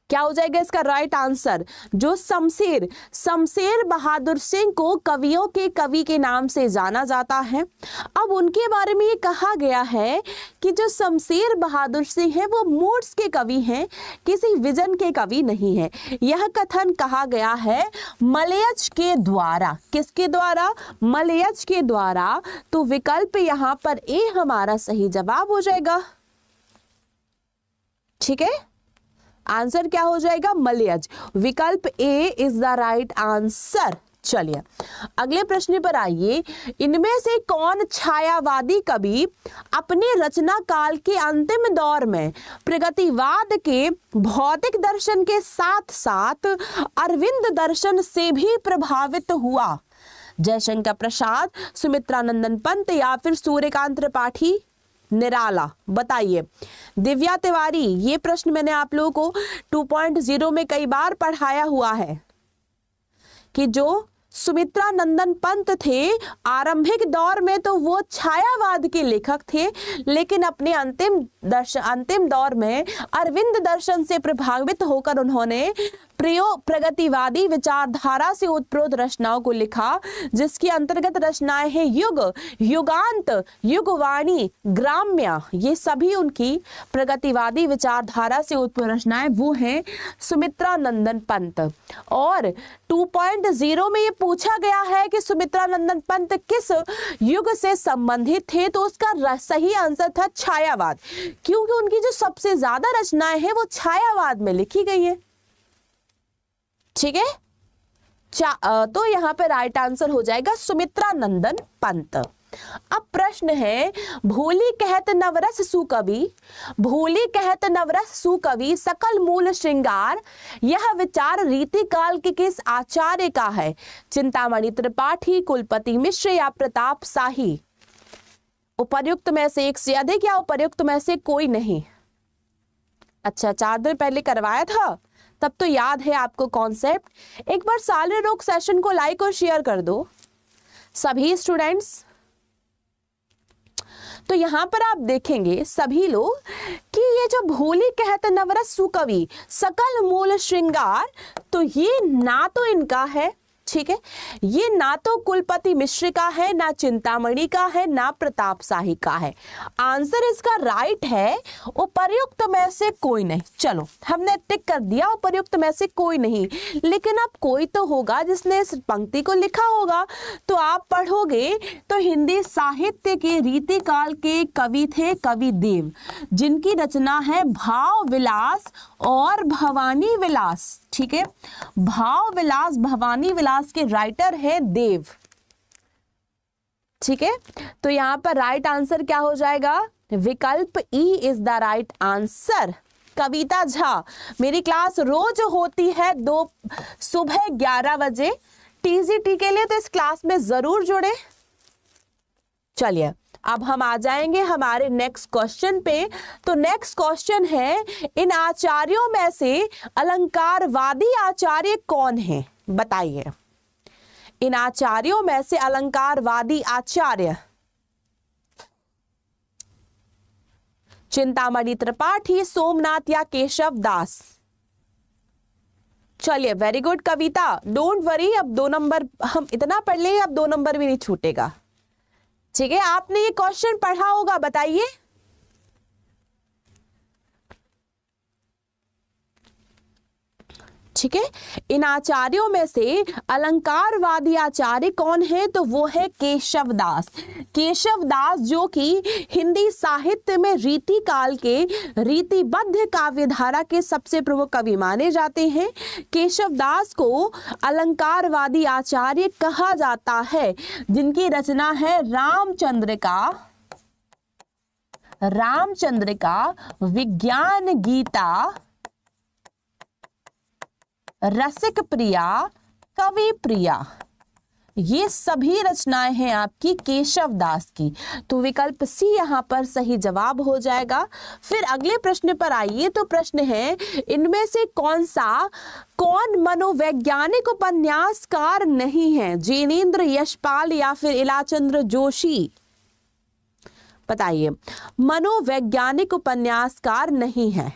[SPEAKER 1] क्या हो जाएगा इसका राइट आंसर? जो शमशेर बहादुर सिंह को कवियों के कवि के नाम से जाना जाता है। अब उनके बारे में ये कहा गया है कि जो शमशेर बहादुर सिंह है वो मूड्स के कवि हैं, किसी विजन के कवि नहीं है। यह कथन कहा गया है मलयज के द्वारा। किसके द्वारा? मलयज के द्वारा। तो विकल्प यहां पर ए हमारा सही जवाब हो जाएगा, ठीक है। आंसर क्या हो जाएगा? मलयज। विकल्प ए इज द राइट आंसर। चलिए अगले प्रश्न पर आइए। इनमें से कौन छायावादी कवि अपने रचना काल के अंतिम दौर में प्रगतिवाद के भौतिक दर्शन के साथ साथ अरविंद दर्शन से भी प्रभावित हुआ? जयशंकर प्रसाद, सुमित्रानंदन पंत या फिर सूर्यकांत त्रिपाठी निराला? बताइए। दिव्या तिवारी, ये प्रश्न मैंने आप लोगों को 2.0 में कई बार पढ़ाया हुआ है कि जो सुमित्रानंदन पंत थे आरंभिक दौर में तो वो छायावाद के लेखक थे, लेकिन अपने अंतिम दौर में अरविंद दर्शन से प्रभावित होकर उन्होंने प्रगतिवादी विचारधारा से उत्प्रोत रचनाओं को लिखा, जिसके अंतर्गत रचनाएं हैं युग, युगांत, युगवाणी, ग्राम्य। ये सभी उनकी प्रगतिवादी विचारधारा से उत्प्रोत रचनाएं वो हैं सुमित्रानंदन पंत। और 2.0 में ये पूछा गया है कि सुमित्रानंदन पंत किस युग से संबंधित थे, तो उसका सही आंसर था छायावाद, क्योंकि उनकी जो सबसे ज्यादा रचनाएं हैं वो छायावाद में लिखी गई है, ठीक है। तो यहाँ पे राइट आंसर हो जाएगा सुमित्रा नंदन पंत। अब प्रश्न है, भूली कहत नवरस सुकवि, भूली कहत नवरस सुकवि सकल मूल श्रृंगार, यह विचार रीति काल के किस आचार्य का है? चिंतामणि त्रिपाठी, कुलपति मिश्र या प्रताप शाही? उपर्युक्त में से एक से अधिक या उपर्युक्त में से कोई नहीं? अच्छा, 4 दिन पहले करवाया था, तब तो याद है आपको कॉन्सेप्ट। एक बार सारे लोग सेशन को लाइक और शेयर कर दो, सभी स्टूडेंट्स। तो यहाँ पर आप देखेंगे सभी लोग कि ये जो भूली कहत नवरस सुकवि सकल मूल श्रृंगार, तो ये ना तो इनका है, ठीक है, ये ना तो कुलपति मिश्र का है, ना चिंतामणि का है, ना प्रताप शाही का है। आंसर इसका राइट है उपर्युक्त में से कोई नहीं। चलो हमने टिक कर दिया उपर्युक्त में से कोई नहीं, लेकिन अब कोई तो होगा जिसने इस पंक्ति को लिखा होगा। तो आप पढ़ोगे तो हिंदी साहित्य के रीति काल के कवि थे कवि देव, जिनकी रचना है भाव विलास और भवानी विलास, ठीक है, भाव विलास भवानी विलास के राइटर है देव, ठीक है। तो यहां पर राइट आंसर क्या हो जाएगा? विकल्प E is the right answer. Kavita Jha, मेरी क्लास रोज होती है सुबह 11 बजे टीजीटी के लिए, तो इस क्लास में जरूर जुड़े। चलिए अब हम आ जाएंगे हमारे नेक्स्ट क्वेश्चन पे। तो नेक्स्ट क्वेश्चन है, इन आचार्यों में से अलंकारवादी आचार्य कौन है? बताइए, इन आचार्यों में से अलंकारवादी आचार्य। चिंतामणि त्रिपाठी, सोमनाथ या केशव दास? चलिए very good Kavita, don't worry, अब 2 नंबर हम इतना पढ़ लेंगे, अब 2 नंबर भी नहीं छूटेगा, ठीक है। आपने ये क्वेश्चन पढ़ा होगा, बताइए। ठीक है, इन आचार्यों में से अलंकारवादी आचार्य कौन है? तो वो है केशव दास। केशव दास जो कि हिंदी साहित्य में रीति काल के रीतिबद्ध काव्यधारा के सबसे प्रमुख कवि माने जाते हैं। केशव दास को अलंकारवादी आचार्य कहा जाता है, जिनकी रचना है रामचंद्र का विज्ञान गीता, रसिक प्रिया, कवि प्रिया। ये सभी रचनाएं हैं आपकी केशव दास की। तो विकल्प सी यहां पर सही जवाब हो जाएगा। फिर अगले प्रश्न पर आइए। तो प्रश्न है, इनमें से कौन मनोवैज्ञानिक उपन्यासकार नहीं है? जैनेन्द्र यशपाल या फिर इलाचंद्र जोशी? बताइए, मनोवैज्ञानिक उपन्यासकार नहीं है।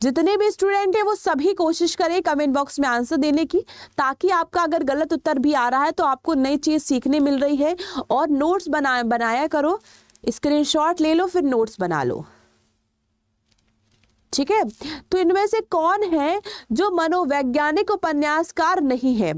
[SPEAKER 1] जितने भी स्टूडेंट है वो सभी कोशिश करें कमेंट बॉक्स में आंसर देने की, ताकि आपका अगर गलत उत्तर भी आ रहा है तो आपको नई चीज सीखने मिल रही है। और नोट्स बनाया करो, स्क्रीनशॉट ले लो, फिर नोट्स बना लो, ठीक है। तो इनमें से कौन है जो मनोवैज्ञानिक उपन्यासकार नहीं है?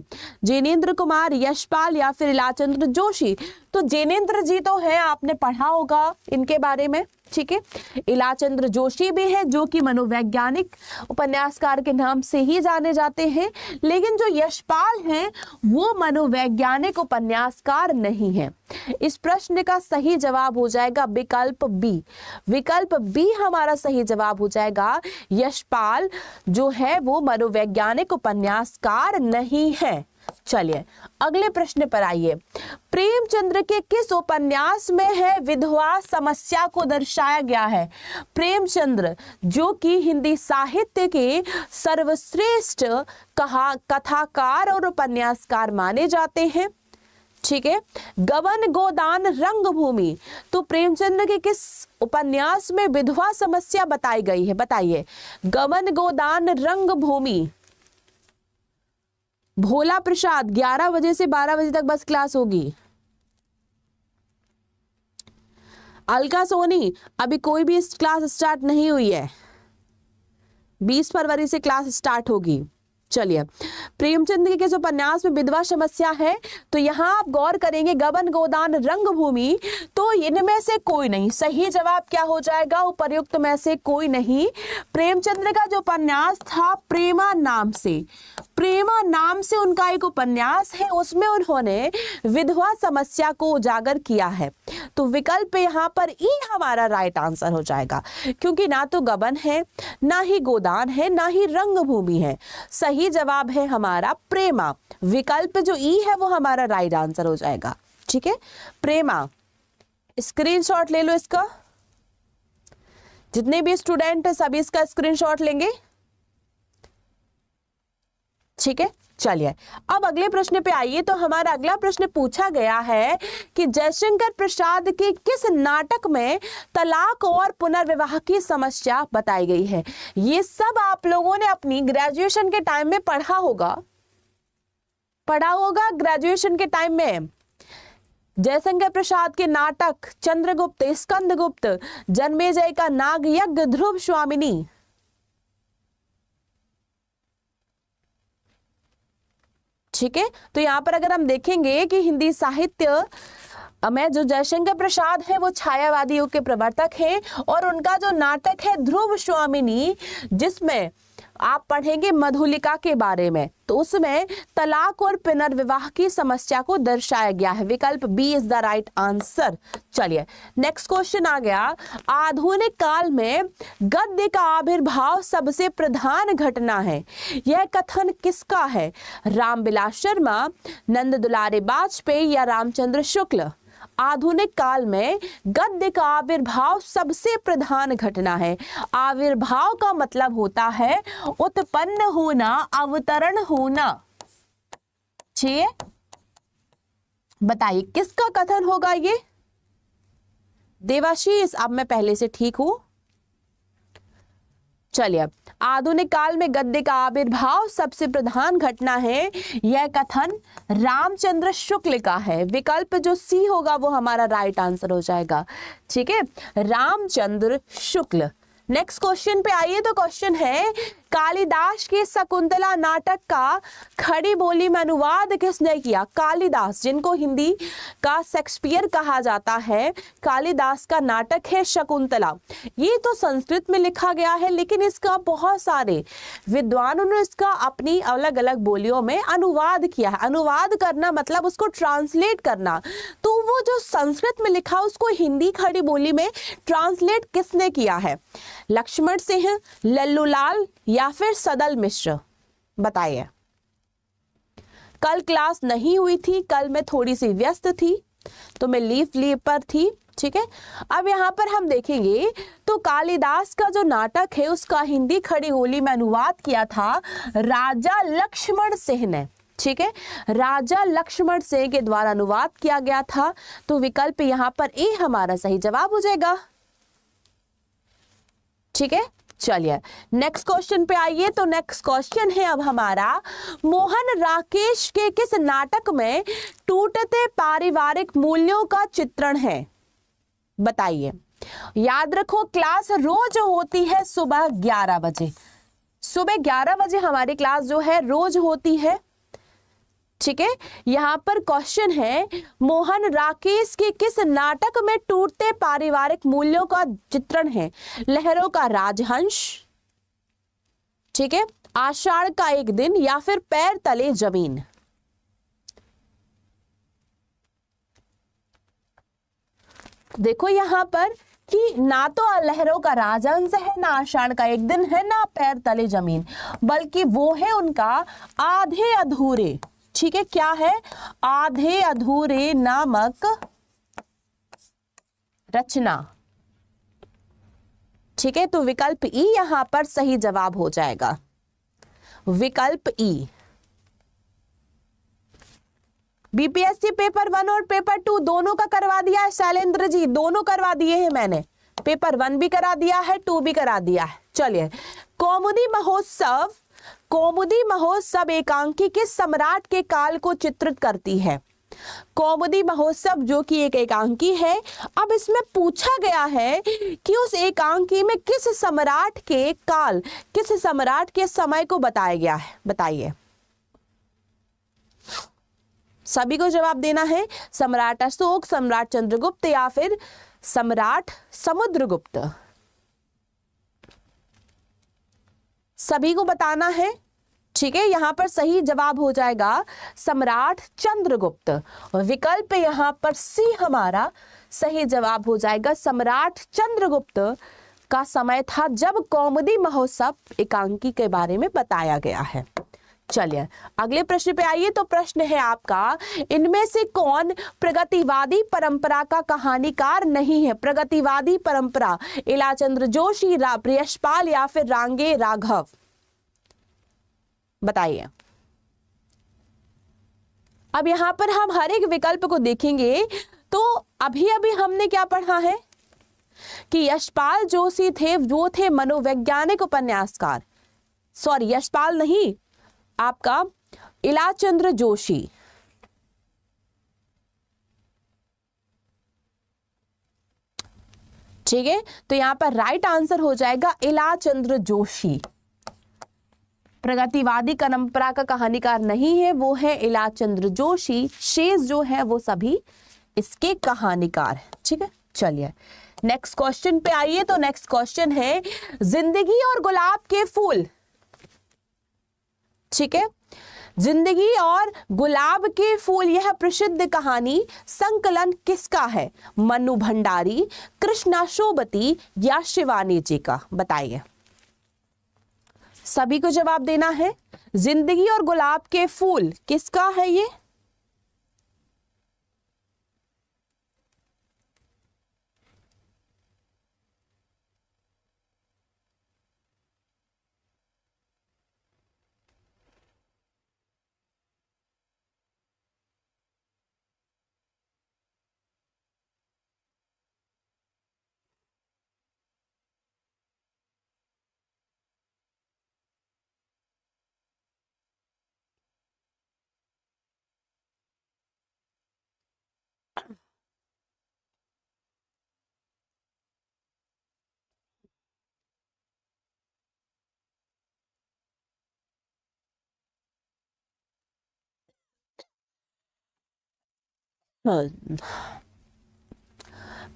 [SPEAKER 1] जैनेन्द्र कुमार, यशपाल या फिर इलाचंद्र जोशी? तो जैनेन्द्र जी तो है, आपने पढ़ा होगा इनके बारे में, ठीक है। इलाचंद्र जोशी भी है जो कि मनोवैज्ञानिक उपन्यासकार के नाम से ही जाने जाते हैं, लेकिन जो यशपाल हैं वो मनोवैज्ञानिक उपन्यासकार नहीं है। इस प्रश्न का सही जवाब हो जाएगा विकल्प बी। विकल्प बी हमारा सही जवाब हो जाएगा। यशपाल जो है वो मनोवैज्ञानिक उपन्यासकार नहीं है। चलिए अगले प्रश्न पर आइए। प्रेमचंद्र के किस उपन्यास में है विधवा समस्या को दर्शाया गया है? प्रेमचंद्र जो कि हिंदी साहित्य के सर्वश्रेष्ठ कथाकार और उपन्यासकार माने जाते हैं, ठीक है। गबन गोदान रंगभूमि, तो प्रेमचंद्र के किस उपन्यास में विधवा समस्या बताई गई है? बताइए। गबन गोदान रंगभूमि। भोला प्रसाद, 11 बजे से 12 बजे तक बस क्लास होगी। अलका सोनी, अभी कोई भी क्लास स्टार्ट नहीं हुई है, 20 फरवरी से क्लास स्टार्ट होगी। चलिए, प्रेमचंद के किस उपन्यास में विधवा समस्या है? तो यहाँ आप गौर करेंगे गबन, गोदान, रंगभूमि, तो इनमें से कोई नहीं। सही जवाब क्या हो जाएगा? उपर्युक्त में से कोई नहीं। प्रेमचंद्र का जो उपन्यास था प्रेमा नाम से, प्रेमा नाम से उनका एक उपन्यास है, उसमें उन्होंने विधवा समस्या को उजागर किया है। तो विकल्प यहाँ पर ई हमारा राइट आंसर हो जाएगा, क्योंकि ना तो गबन है, ना ही गोदान है, ना ही रंगभूमि है। सही जवाब है हमारा प्रेमा। विकल्प जो ई है वो हमारा राइट आंसर हो जाएगा। ठीक है, प्रेमा। स्क्रीनशॉट ले लो इसका, जितने भी स्टूडेंट है सभी इसका स्क्रीनशॉट लेंगे। ठीक है, चलिए अब अगले प्रश्न पे आइए। तो हमारा अगला प्रश्न पूछा गया है कि जयशंकर प्रसाद के किस नाटक में तलाक और पुनर्विवाह की समस्या बताई गई है? ये सब आप लोगों ने अपनी ग्रेजुएशन के टाइम में पढ़ा होगा ग्रेजुएशन के टाइम में। जयशंकर प्रसाद के नाटक चंद्रगुप्त, स्कंदगुप्त, जन्मेजय का नाग यज्ञ, ध्रुव स्वामिनी। ठीक है, तो यहाँ पर अगर हम देखेंगे कि हिंदी साहित्य में जो जयशंकर प्रसाद है वो छायावादी युग के प्रवर्तक हैं, और उनका जो नाटक है ध्रुव स्वामिनी, जिसमें आप पढ़ेंगे मधुलिका के बारे में, तो उसमें तलाक और पुनर्विवाह की समस्या को दर्शाया गया है। विकल्प B is the right answer. चलिए नेक्स्ट क्वेश्चन आ गया। आधुनिक काल में गद्य का आविर्भाव सबसे प्रधान घटना है, यह कथन किसका है? रामविलास शर्मा, नंद दुलारे वाजपेयी या रामचंद्र शुक्ल? आधुनिक काल में गद्य का आविर्भाव सबसे प्रधान घटना है। आविर्भाव का मतलब होता है उत्पन्न होना, अवतरण होना। ठीक, बताइए किसका कथन होगा ये? देवाशीष, अब मैं पहले से ठीक हूं। चलिए, आधुनिक काल में गद्य का आविर्भाव सबसे प्रधान घटना है, यह कथन रामचंद्र शुक्ल का है। विकल्प जो सी होगा वो हमारा राइट आंसर हो जाएगा। ठीक है, रामचंद्र शुक्ल। नेक्स्ट क्वेश्चन पे आइए। तो क्वेश्चन है कालिदास के शकुंतला नाटक का खड़ी बोली में अनुवाद किसने किया? कालिदास, जिनको हिंदी का शेक्सपियर कहा जाता है, कालिदास का नाटक है शकुंतला। ये तो संस्कृत में लिखा गया है, लेकिन इसका बहुत सारे विद्वानों ने इसका अपनी अलग अलग बोलियों में अनुवाद किया है। अनुवाद करना मतलब उसको ट्रांसलेट करना। तो वो जो संस्कृत में लिखा उसको हिंदी खड़ी बोली में ट्रांसलेट किसने किया है? लक्ष्मण सिंह, लल्लूलाल या फिर सदल मिश्र? बताइए। कल क्लास नहीं हुई थी, कल मैं थोड़ी सी व्यस्त थी, तो मैं लीव पर थी। ठीक है, अब यहाँ पर हम देखेंगे तो कालिदास का जो नाटक है उसका हिंदी खड़ी बोली में अनुवाद किया था राजा लक्ष्मण सिंह ने। ठीक है, राजा लक्ष्मण सिंह के द्वारा अनुवाद किया गया था। तो विकल्प यहाँ पर ए हमारा सही जवाब हो जाएगा। ठीक है, चलिए नेक्स्ट क्वेश्चन पे आइए। तो नेक्स्ट क्वेश्चन है अब हमारा, मोहन राकेश के किस नाटक में टूटते पारिवारिक मूल्यों का चित्रण है? बताइए। याद रखो क्लास रोज होती है सुबह 11 बजे। सुबह 11 बजे हमारी क्लास जो है रोज होती है। ठीक है, यहां पर क्वेश्चन है मोहन राकेश के किस नाटक में टूटते पारिवारिक मूल्यों का चित्रण है? लहरों का राजहंस, ठीक है, आषाढ़ का एक दिन या फिर पैर तले जमीन? देखो यहां पर कि ना तो लहरों का राजहंस है, ना आषाढ़ का एक दिन है, ना पैर तले जमीन, बल्कि वो है उनका आधे अधूरे। ठीक है, क्या है? आधे अधूरे नामक रचना। ठीक है, तो विकल्प ई यहां पर सही जवाब हो जाएगा। विकल्प ई। बीपीएससी पेपर 1 और पेपर 2 दोनों का करवा दिया है शैलेंद्र जी, दोनों करवा दिए हैं मैंने। पेपर 1 भी करा दिया है, 2 भी करा दिया है। चलिए, कौमुदी महोत्सव एकांकी किस सम्राट के काल को चित्रित करती है? कौमुदी महोत्सव जो कि एक एकांकी है। अब इसमें पूछा गया है कि उस एकांकी में किस सम्राट के काल, किस सम्राट के समय को बताया गया है, बताइए। सभी को जवाब देना है, सम्राट अशोक, सम्राट चंद्रगुप्त या फिर सम्राट समुद्रगुप्त। सभी को बताना है, ठीक है। यहां पर सही जवाब हो जाएगा सम्राट चंद्रगुप्त। विकल्प यहां पर सी हमारा सही जवाब हो जाएगा। सम्राट चंद्रगुप्त का समय था जब कौमुदी महोत्सव एकांकी के बारे में बताया गया है। चलिए अगले प्रश्न पे आइए। तो प्रश्न है आपका, इनमें से कौन प्रगतिवादी परंपरा का कहानीकार नहीं है? प्रगतिवादी परंपरा, इलाचंद्र जोशी, प्रियशपाल या फिर रांगे राघव, बताइए। अब यहां पर हम हर एक विकल्प को देखेंगे। तो अभी अभी हमने क्या पढ़ा है कि यशपाल जोशी थे, वो थे मनोवैज्ञानिक उपन्यासकार। सॉरी, यशपाल नहीं, आपका इलाचंद्र जोशी। ठीक है, तो यहां पर राइट आंसर हो जाएगा इलाचंद्र जोशी। प्रगतिवादी परंपरा का कहानीकार नहीं है, वो है इलाचंद्र जोशी। शेष जो है वो सभी इसके कहानीकार है। ठीक है, चलिए नेक्स्ट क्वेश्चन पे आइए। तो नेक्स्ट क्वेश्चन है, जिंदगी और गुलाब के फूल, ठीक है, जिंदगी और गुलाब के फूल यह प्रसिद्ध कहानी संकलन किसका है? मन्नू भंडारी, कृष्णा शोभती या शिवानी जी का, बताइए। सभी को जवाब देना है। जिंदगी और गुलाब के फूल किसका है ये?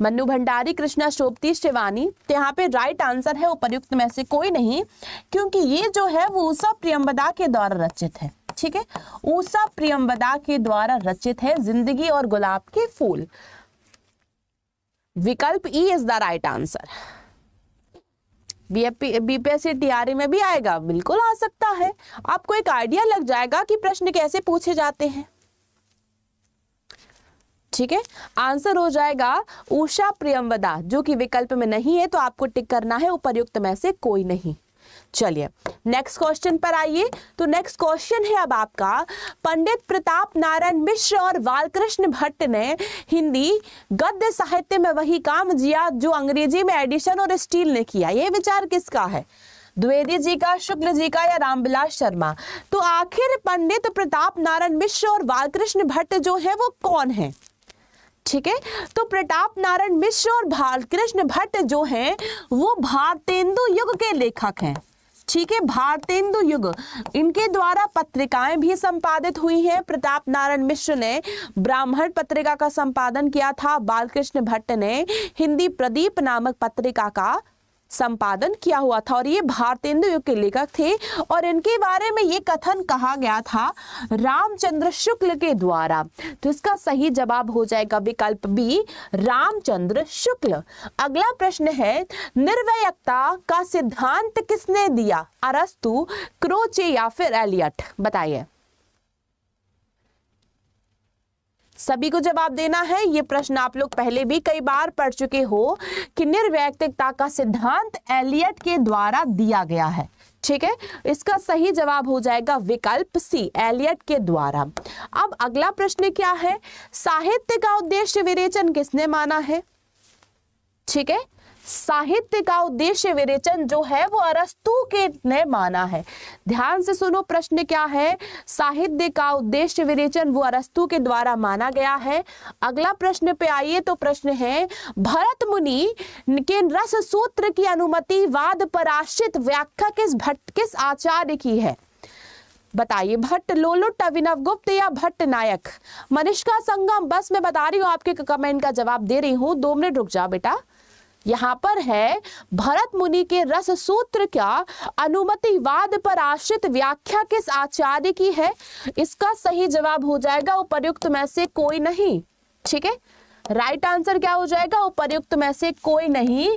[SPEAKER 1] मन्नू भंडारी, कृष्णा शोभती, शिवानी। तो यहाँ पे राइट आंसर है उपर्युक्त में से कोई नहीं, क्योंकि ये जो है वो उषा प्रियंवदा के द्वारा रचित है। ठीक है, उषा प्रियंवदा के द्वारा रचित है जिंदगी और गुलाब के फूल। विकल्प E is the right answer. BPSC TRE में भी आएगा, बिल्कुल आ सकता है। आपको एक आइडिया लग जाएगा कि प्रश्न कैसे पूछे जाते हैं। ठीक है, आंसर हो जाएगा उषा प्रियंवदा, जो कि विकल्प में नहीं है, तो आपको टिक करना है उपर्युक्त में से कोई नहीं। चलिए नेक्स्ट क्वेश्चन पर आइए। तो नेक्स्ट क्वेश्चन है अब आपका, पंडित प्रताप नारायण मिश्र और बालकृष्ण भट्ट ने हिंदी गद्य साहित्य में वही काम किया जो अंग्रेजी में एडिशन और स्टील ने किया। यह विचार किसका है? द्विवेदी जी का, शुक्ल जी का या रामविलास शर्मा? तो आखिर पंडित प्रताप नारायण मिश्र और बालकृष्ण भट्ट जो है वो कौन है? ठीक है, तो प्रताप नारायण मिश्र और बालकृष्ण भट्ट जो हैं वो भारतेंदु युग के लेखक हैं। ठीक है, भारतेंदु युग, इनके द्वारा पत्रिकाएं भी संपादित हुई हैं। प्रताप नारायण मिश्र ने ब्राह्मण पत्रिका का संपादन किया था, बालकृष्ण भट्ट ने हिंदी प्रदीप नामक पत्रिका का संपादन किया हुआ था, और ये भारतेंदु युग के लेखक थे। और इनके बारे में ये कथन कहा गया था रामचंद्र शुक्ल के द्वारा। तो इसका सही जवाब हो जाएगा विकल्प बी, रामचंद्र शुक्ल। अगला प्रश्न है, निर्वैयकता का सिद्धांत किसने दिया? अरस्तु, क्रोचे या फिर एलियट, बताइए। सभी को जवाब देना है। ये प्रश्न आप लोग पहले भी कई बार पढ़ चुके हो कि निर्वैयक्तिकता का सिद्धांत एलियट के द्वारा दिया गया है। ठीक है, इसका सही जवाब हो जाएगा विकल्प सी, एलियट के द्वारा। अब अगला प्रश्न क्या है, साहित्य का उद्देश्य विवेचन किसने माना है? ठीक है, साहित्य का उद्देश्य विवेचन जो है वो अरस्तू के ने माना है। ध्यान से सुनो, प्रश्न क्या है? साहित्य का उद्देश्य विवेचन वो अरस्तू के द्वारा माना गया है। अगला प्रश्न पे आइए, तो प्रश्न है भरत मुनि के रस सूत्र की अनुमति वाद पर आश्रित व्याख्या किस आचार्य की है? बताइए, भट्ट लोलुट, अभिनव गुप्त या भट्ट नायक? मनिष्का संगम, बस मैं बता रही हूँ, आपके कमेंट का जवाब दे रही हूँ, 2 मिनट रुक जा बेटा। यहाँ पर है भरत मुनि के रस सूत्र का अनुमतिवाद पर आश्रित व्याख्या किस आचार्य की है? इसका सही जवाब हो जाएगा उपर्युक्त में से कोई नहीं। ठीक है, राइट आंसर क्या हो जाएगा? उपर्युक्त में से कोई नहीं।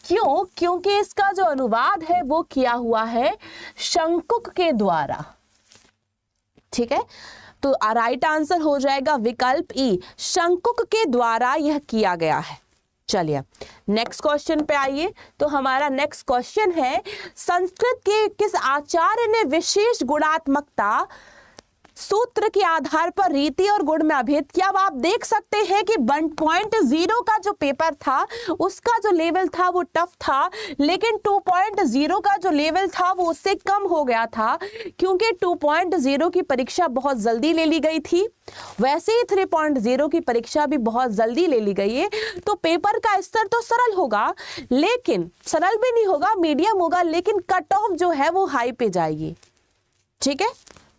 [SPEAKER 1] क्यों? क्योंकि इसका जो अनुवाद है वो किया हुआ है शंकुक के द्वारा। ठीक है, तो राइट आंसर हो जाएगा विकल्प ई, शंकुक के द्वारा यह किया गया है। चलिए नेक्स्ट क्वेश्चन पे आइए, तो हमारा नेक्स्ट क्वेश्चन है संस्कृत के किस आचार्य ने विशेष गुणात्मकता सूत्र के आधार पर रीति और गुण में अभेद किया? अब आप देख सकते हैं कि 1.0 का जो पेपर था उसका जो लेवल था वो टफ था, लेकिन 2.0 का जो लेवल था वो उससे कम हो गया था, क्योंकि 2.0 की परीक्षा बहुत जल्दी ले ली गई थी। वैसे ही 3.0 की परीक्षा भी बहुत जल्दी ले ली गई है, तो पेपर का स्तर तो सरल होगा, लेकिन सरल भी नहीं होगा, मीडियम होगा, लेकिन कट ऑफ जो है वो हाई पे जाएगी। ठीक है,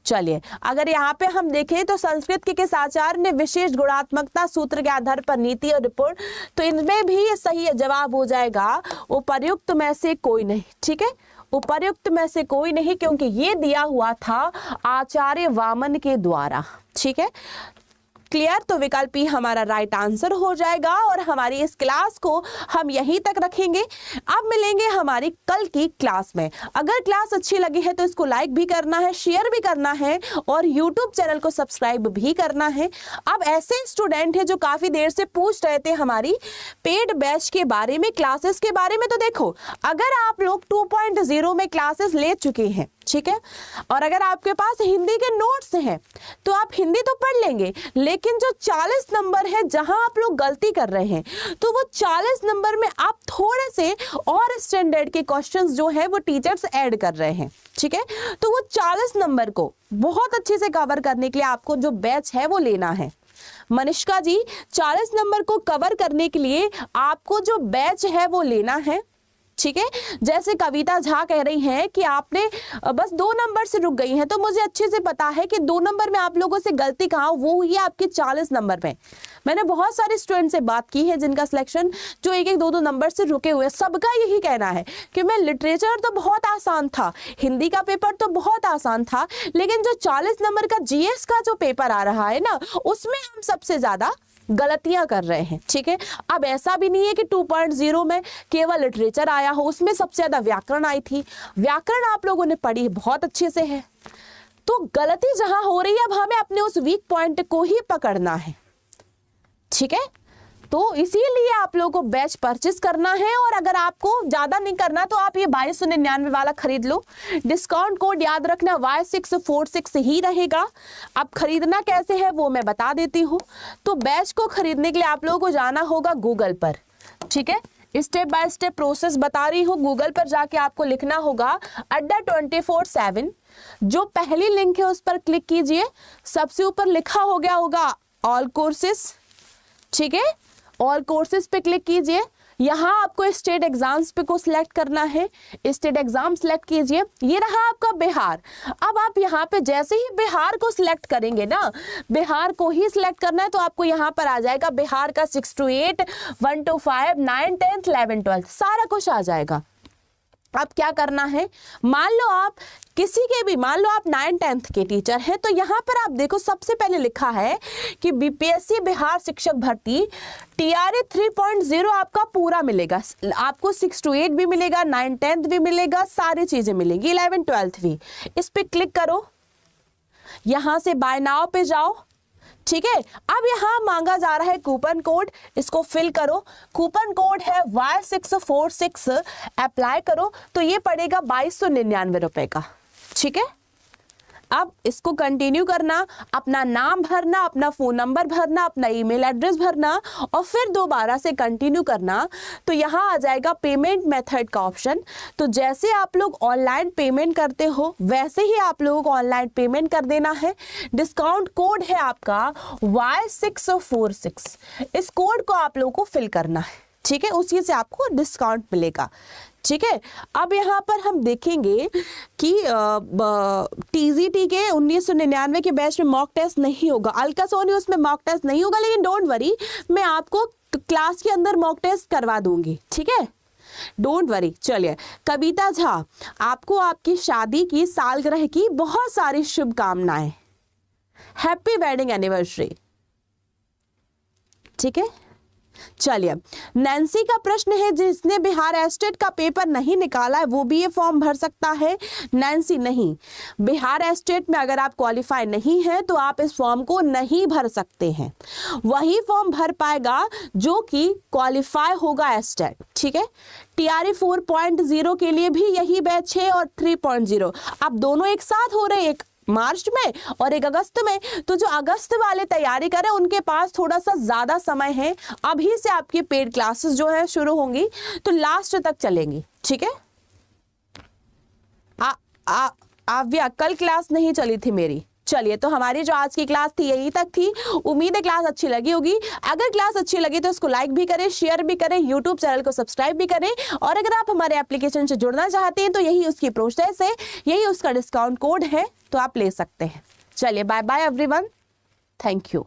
[SPEAKER 1] चलिए अगर यहाँ पे हम देखें तो संस्कृत के किस आचार्य ने विशेष गुणात्मकता सूत्र के आधार पर नीति और रिपोर्ट, तो इनमें भी ये सही जवाब हो जाएगा उपर्युक्त में से कोई नहीं। ठीक है, उपर्युक्त में से कोई नहीं, क्योंकि ये दिया हुआ था आचार्य वामन के द्वारा। ठीक है, क्लियर? तो विकल्प ही हमारा राइट आंसर हो जाएगा और हमारी इस क्लास को हम यहीं तक रखेंगे। अब मिलेंगे हमारी कल की क्लास में। अगर क्लास अच्छी लगी है तो इसको लाइक भी करना है, शेयर भी करना है और यूट्यूब चैनल को सब्सक्राइब भी करना है। अब ऐसे स्टूडेंट हैं जो काफी देर से पूछ रहे थे हमारी पेड बैच के बारे में, क्लासेस के बारे में, तो देखो अगर आप लोग 2.0 में क्लासेस ले चुके हैं, ठीक है, और अगर आपके पास हिंदी के नोट्स हैं तो आप हिंदी तो पढ़ लेंगे, लेकिन जो 40 नंबर है जहां आप लोग गलती कर रहे हैं, तो वो 40 नंबर में आप थोड़े से और स्टैंडर्ड के क्वेश्चंस जो है वो टीचर्स ऐड कर रहे हैं। ठीक है, तो वो 40 नंबर को बहुत अच्छे से कवर करने के लिए आपको जो बैच है वो लेना है। मनिष्का जी, 40 नंबर को कवर करने के लिए आपको जो बैच है वो लेना है। ठीक है, जैसे कविता झा कह रही हैं कि आपने बस 2 नंबर से रुक गई हैं, तो मुझे अच्छे से पता है कि 2 नंबर में आप लोगों से गलती कहाँ वो हुई है आपके 40 नंबर में। मैंने बहुत सारे स्टूडेंट से बात की है जिनका सिलेक्शन जो 1-1, 2-2 नंबर से रुके हुए, सबका यही कहना है कि मैं लिटरेचर तो बहुत आसान था, हिंदी का पेपर तो बहुत आसान था, लेकिन जो 40 नंबर का जीएस का जो पेपर आ रहा है ना, उसमें हम सबसे ज्यादा गलतियां कर रहे हैं। ठीक है, अब ऐसा भी नहीं है कि 2.0 में केवल लिटरेचर आया हो, उसमें सबसे ज्यादा व्याकरण आई थी। व्याकरण आप लोगों ने पढ़ी बहुत अच्छे से है, तो गलती जहां हो रही है अब हमें अपने उस वीक पॉइंट को ही पकड़ना है। ठीक है, तो इसीलिए आप लोगों को बैच परचेस करना है, और अगर आपको ज्यादा नहीं करना तो आप ये 2299 वाला खरीद लो। डिस्काउंट कोड याद रखना Y646 ही रहेगा। अब खरीदना कैसे है वो मैं बता देती हूँ। तो बैच को खरीदने के लिए आप लोगों को जाना होगा गूगल पर। ठीक है, स्टेप बाय स्टेप प्रोसेस बता रही हूँ। गूगल पर जाके आपको लिखना होगा अड्डा 24/7। जो पहली लिंक है उस पर क्लिक कीजिए, सबसे ऊपर लिखा हो गया होगा ऑल कोर्सेस। ठीक है, ऑल कोर्सेज पे क्लिक कीजिए। यहाँ आपको स्टेट एग्जाम्स पे को सिलेक्ट करना है, स्टेट एग्जाम सिलेक्ट कीजिए। ये रहा आपका बिहार। अब आप यहाँ पे जैसे ही बिहार को सिलेक्ट करेंगे ना, बिहार को ही सिलेक्ट करना है, तो आपको यहाँ पर आ जाएगा बिहार का 6 to 8, 1 to 5, 9, 10, 11, 12 सारा कुछ आ जाएगा। अब क्या करना है, मान लो आप किसी के भी, मान लो आप 9, 10th के टीचर हैं, तो यहाँ पर आप देखो सबसे पहले लिखा है कि बीपीएससी बिहार शिक्षक भर्ती TRA 3.0 आपका पूरा मिलेगा। आपको 6 to 8 भी मिलेगा, 9, 10th भी मिलेगा, सारी चीजें मिलेंगी, 11, 12th भी। इस पे क्लिक करो, यहां से बाय नाउ पे जाओ। ठीक है, अब यहाँ मांगा जा रहा है कूपन कोड, इसको फिल करो। कूपन कोड है Y646, अप्लाई करो, तो ये पड़ेगा 2299 रुपए का। ठीक है, अब इसको कंटिन्यू करना, अपना नाम भरना, अपना फ़ोन नंबर भरना, अपना ईमेल एड्रेस भरना और फिर दोबारा से कंटिन्यू करना। तो यहाँ आ जाएगा पेमेंट मेथड का ऑप्शन। तो जैसे आप लोग ऑनलाइन पेमेंट करते हो वैसे ही आप लोगों को ऑनलाइन पेमेंट कर देना है। डिस्काउंट कोड है आपका Y646, इस कोड को आप लोगों को फिल करना है, ठीक है, उसी से आपको डिस्काउंट मिलेगा, ठीक है। अब यहाँ पर हम देखेंगे कि TGT के 1999 के बैच में मॉक टेस्ट नहीं होगा, अल्ट्रासोनिक में मॉक टेस्ट नहीं होगा, लेकिन डोंट वरी, मैं आपको क्लास के अंदर मॉक टेस्ट करवा दूंगी, ठीक है, डोंट वरी। चलिए, कविता झा, आपको आपकी शादी की सालगिरह की बहुत सारी शुभकामनाएं, हैप्पी वेडिंग एनिवर्सरी, ठीक है। चलिए, नैन्सी का प्रश्न है, जिसने बिहार एस्टेट का पेपर नहीं निकाला है वो भी ये फॉर्म भर सकता है। नैन्सी, नहीं, बिहार एस्टेट में अगर आप क्वालिफाई नहीं है तो आप इस फॉर्म को नहीं भर सकते हैं। वही फॉर्म भर पाएगा जो कि क्वालिफाई होगा एस्टेट, ठीक है। TRE 4.0 के लिए भी यही बैच है और 3.0, अब दोनों एक साथ हो रहे हैं, एक मार्च में और एक अगस्त में। तो जो अगस्त वाले तैयारी करें उनके पास थोड़ा सा ज्यादा समय है, अभी से आपकी पेड क्लासेस जो है शुरू होंगी तो लास्ट तक चलेंगी, ठीक है। आव्या, कल क्लास नहीं चली थी मेरी। चलिए, तो हमारी जो आज की क्लास थी यही तक थी। उम्मीद है क्लास अच्छी लगी होगी। अगर क्लास अच्छी लगी तो इसको लाइक भी करें, शेयर भी करें, यूट्यूब चैनल को सब्सक्राइब भी करें, और अगर आप हमारे एप्लीकेशन से जुड़ना चाहते हैं तो यही उसकी प्रोसेस है, यही उसका डिस्काउंट कोड है, तो आप ले सकते हैं। चलिए, bye bye everyone, thank you.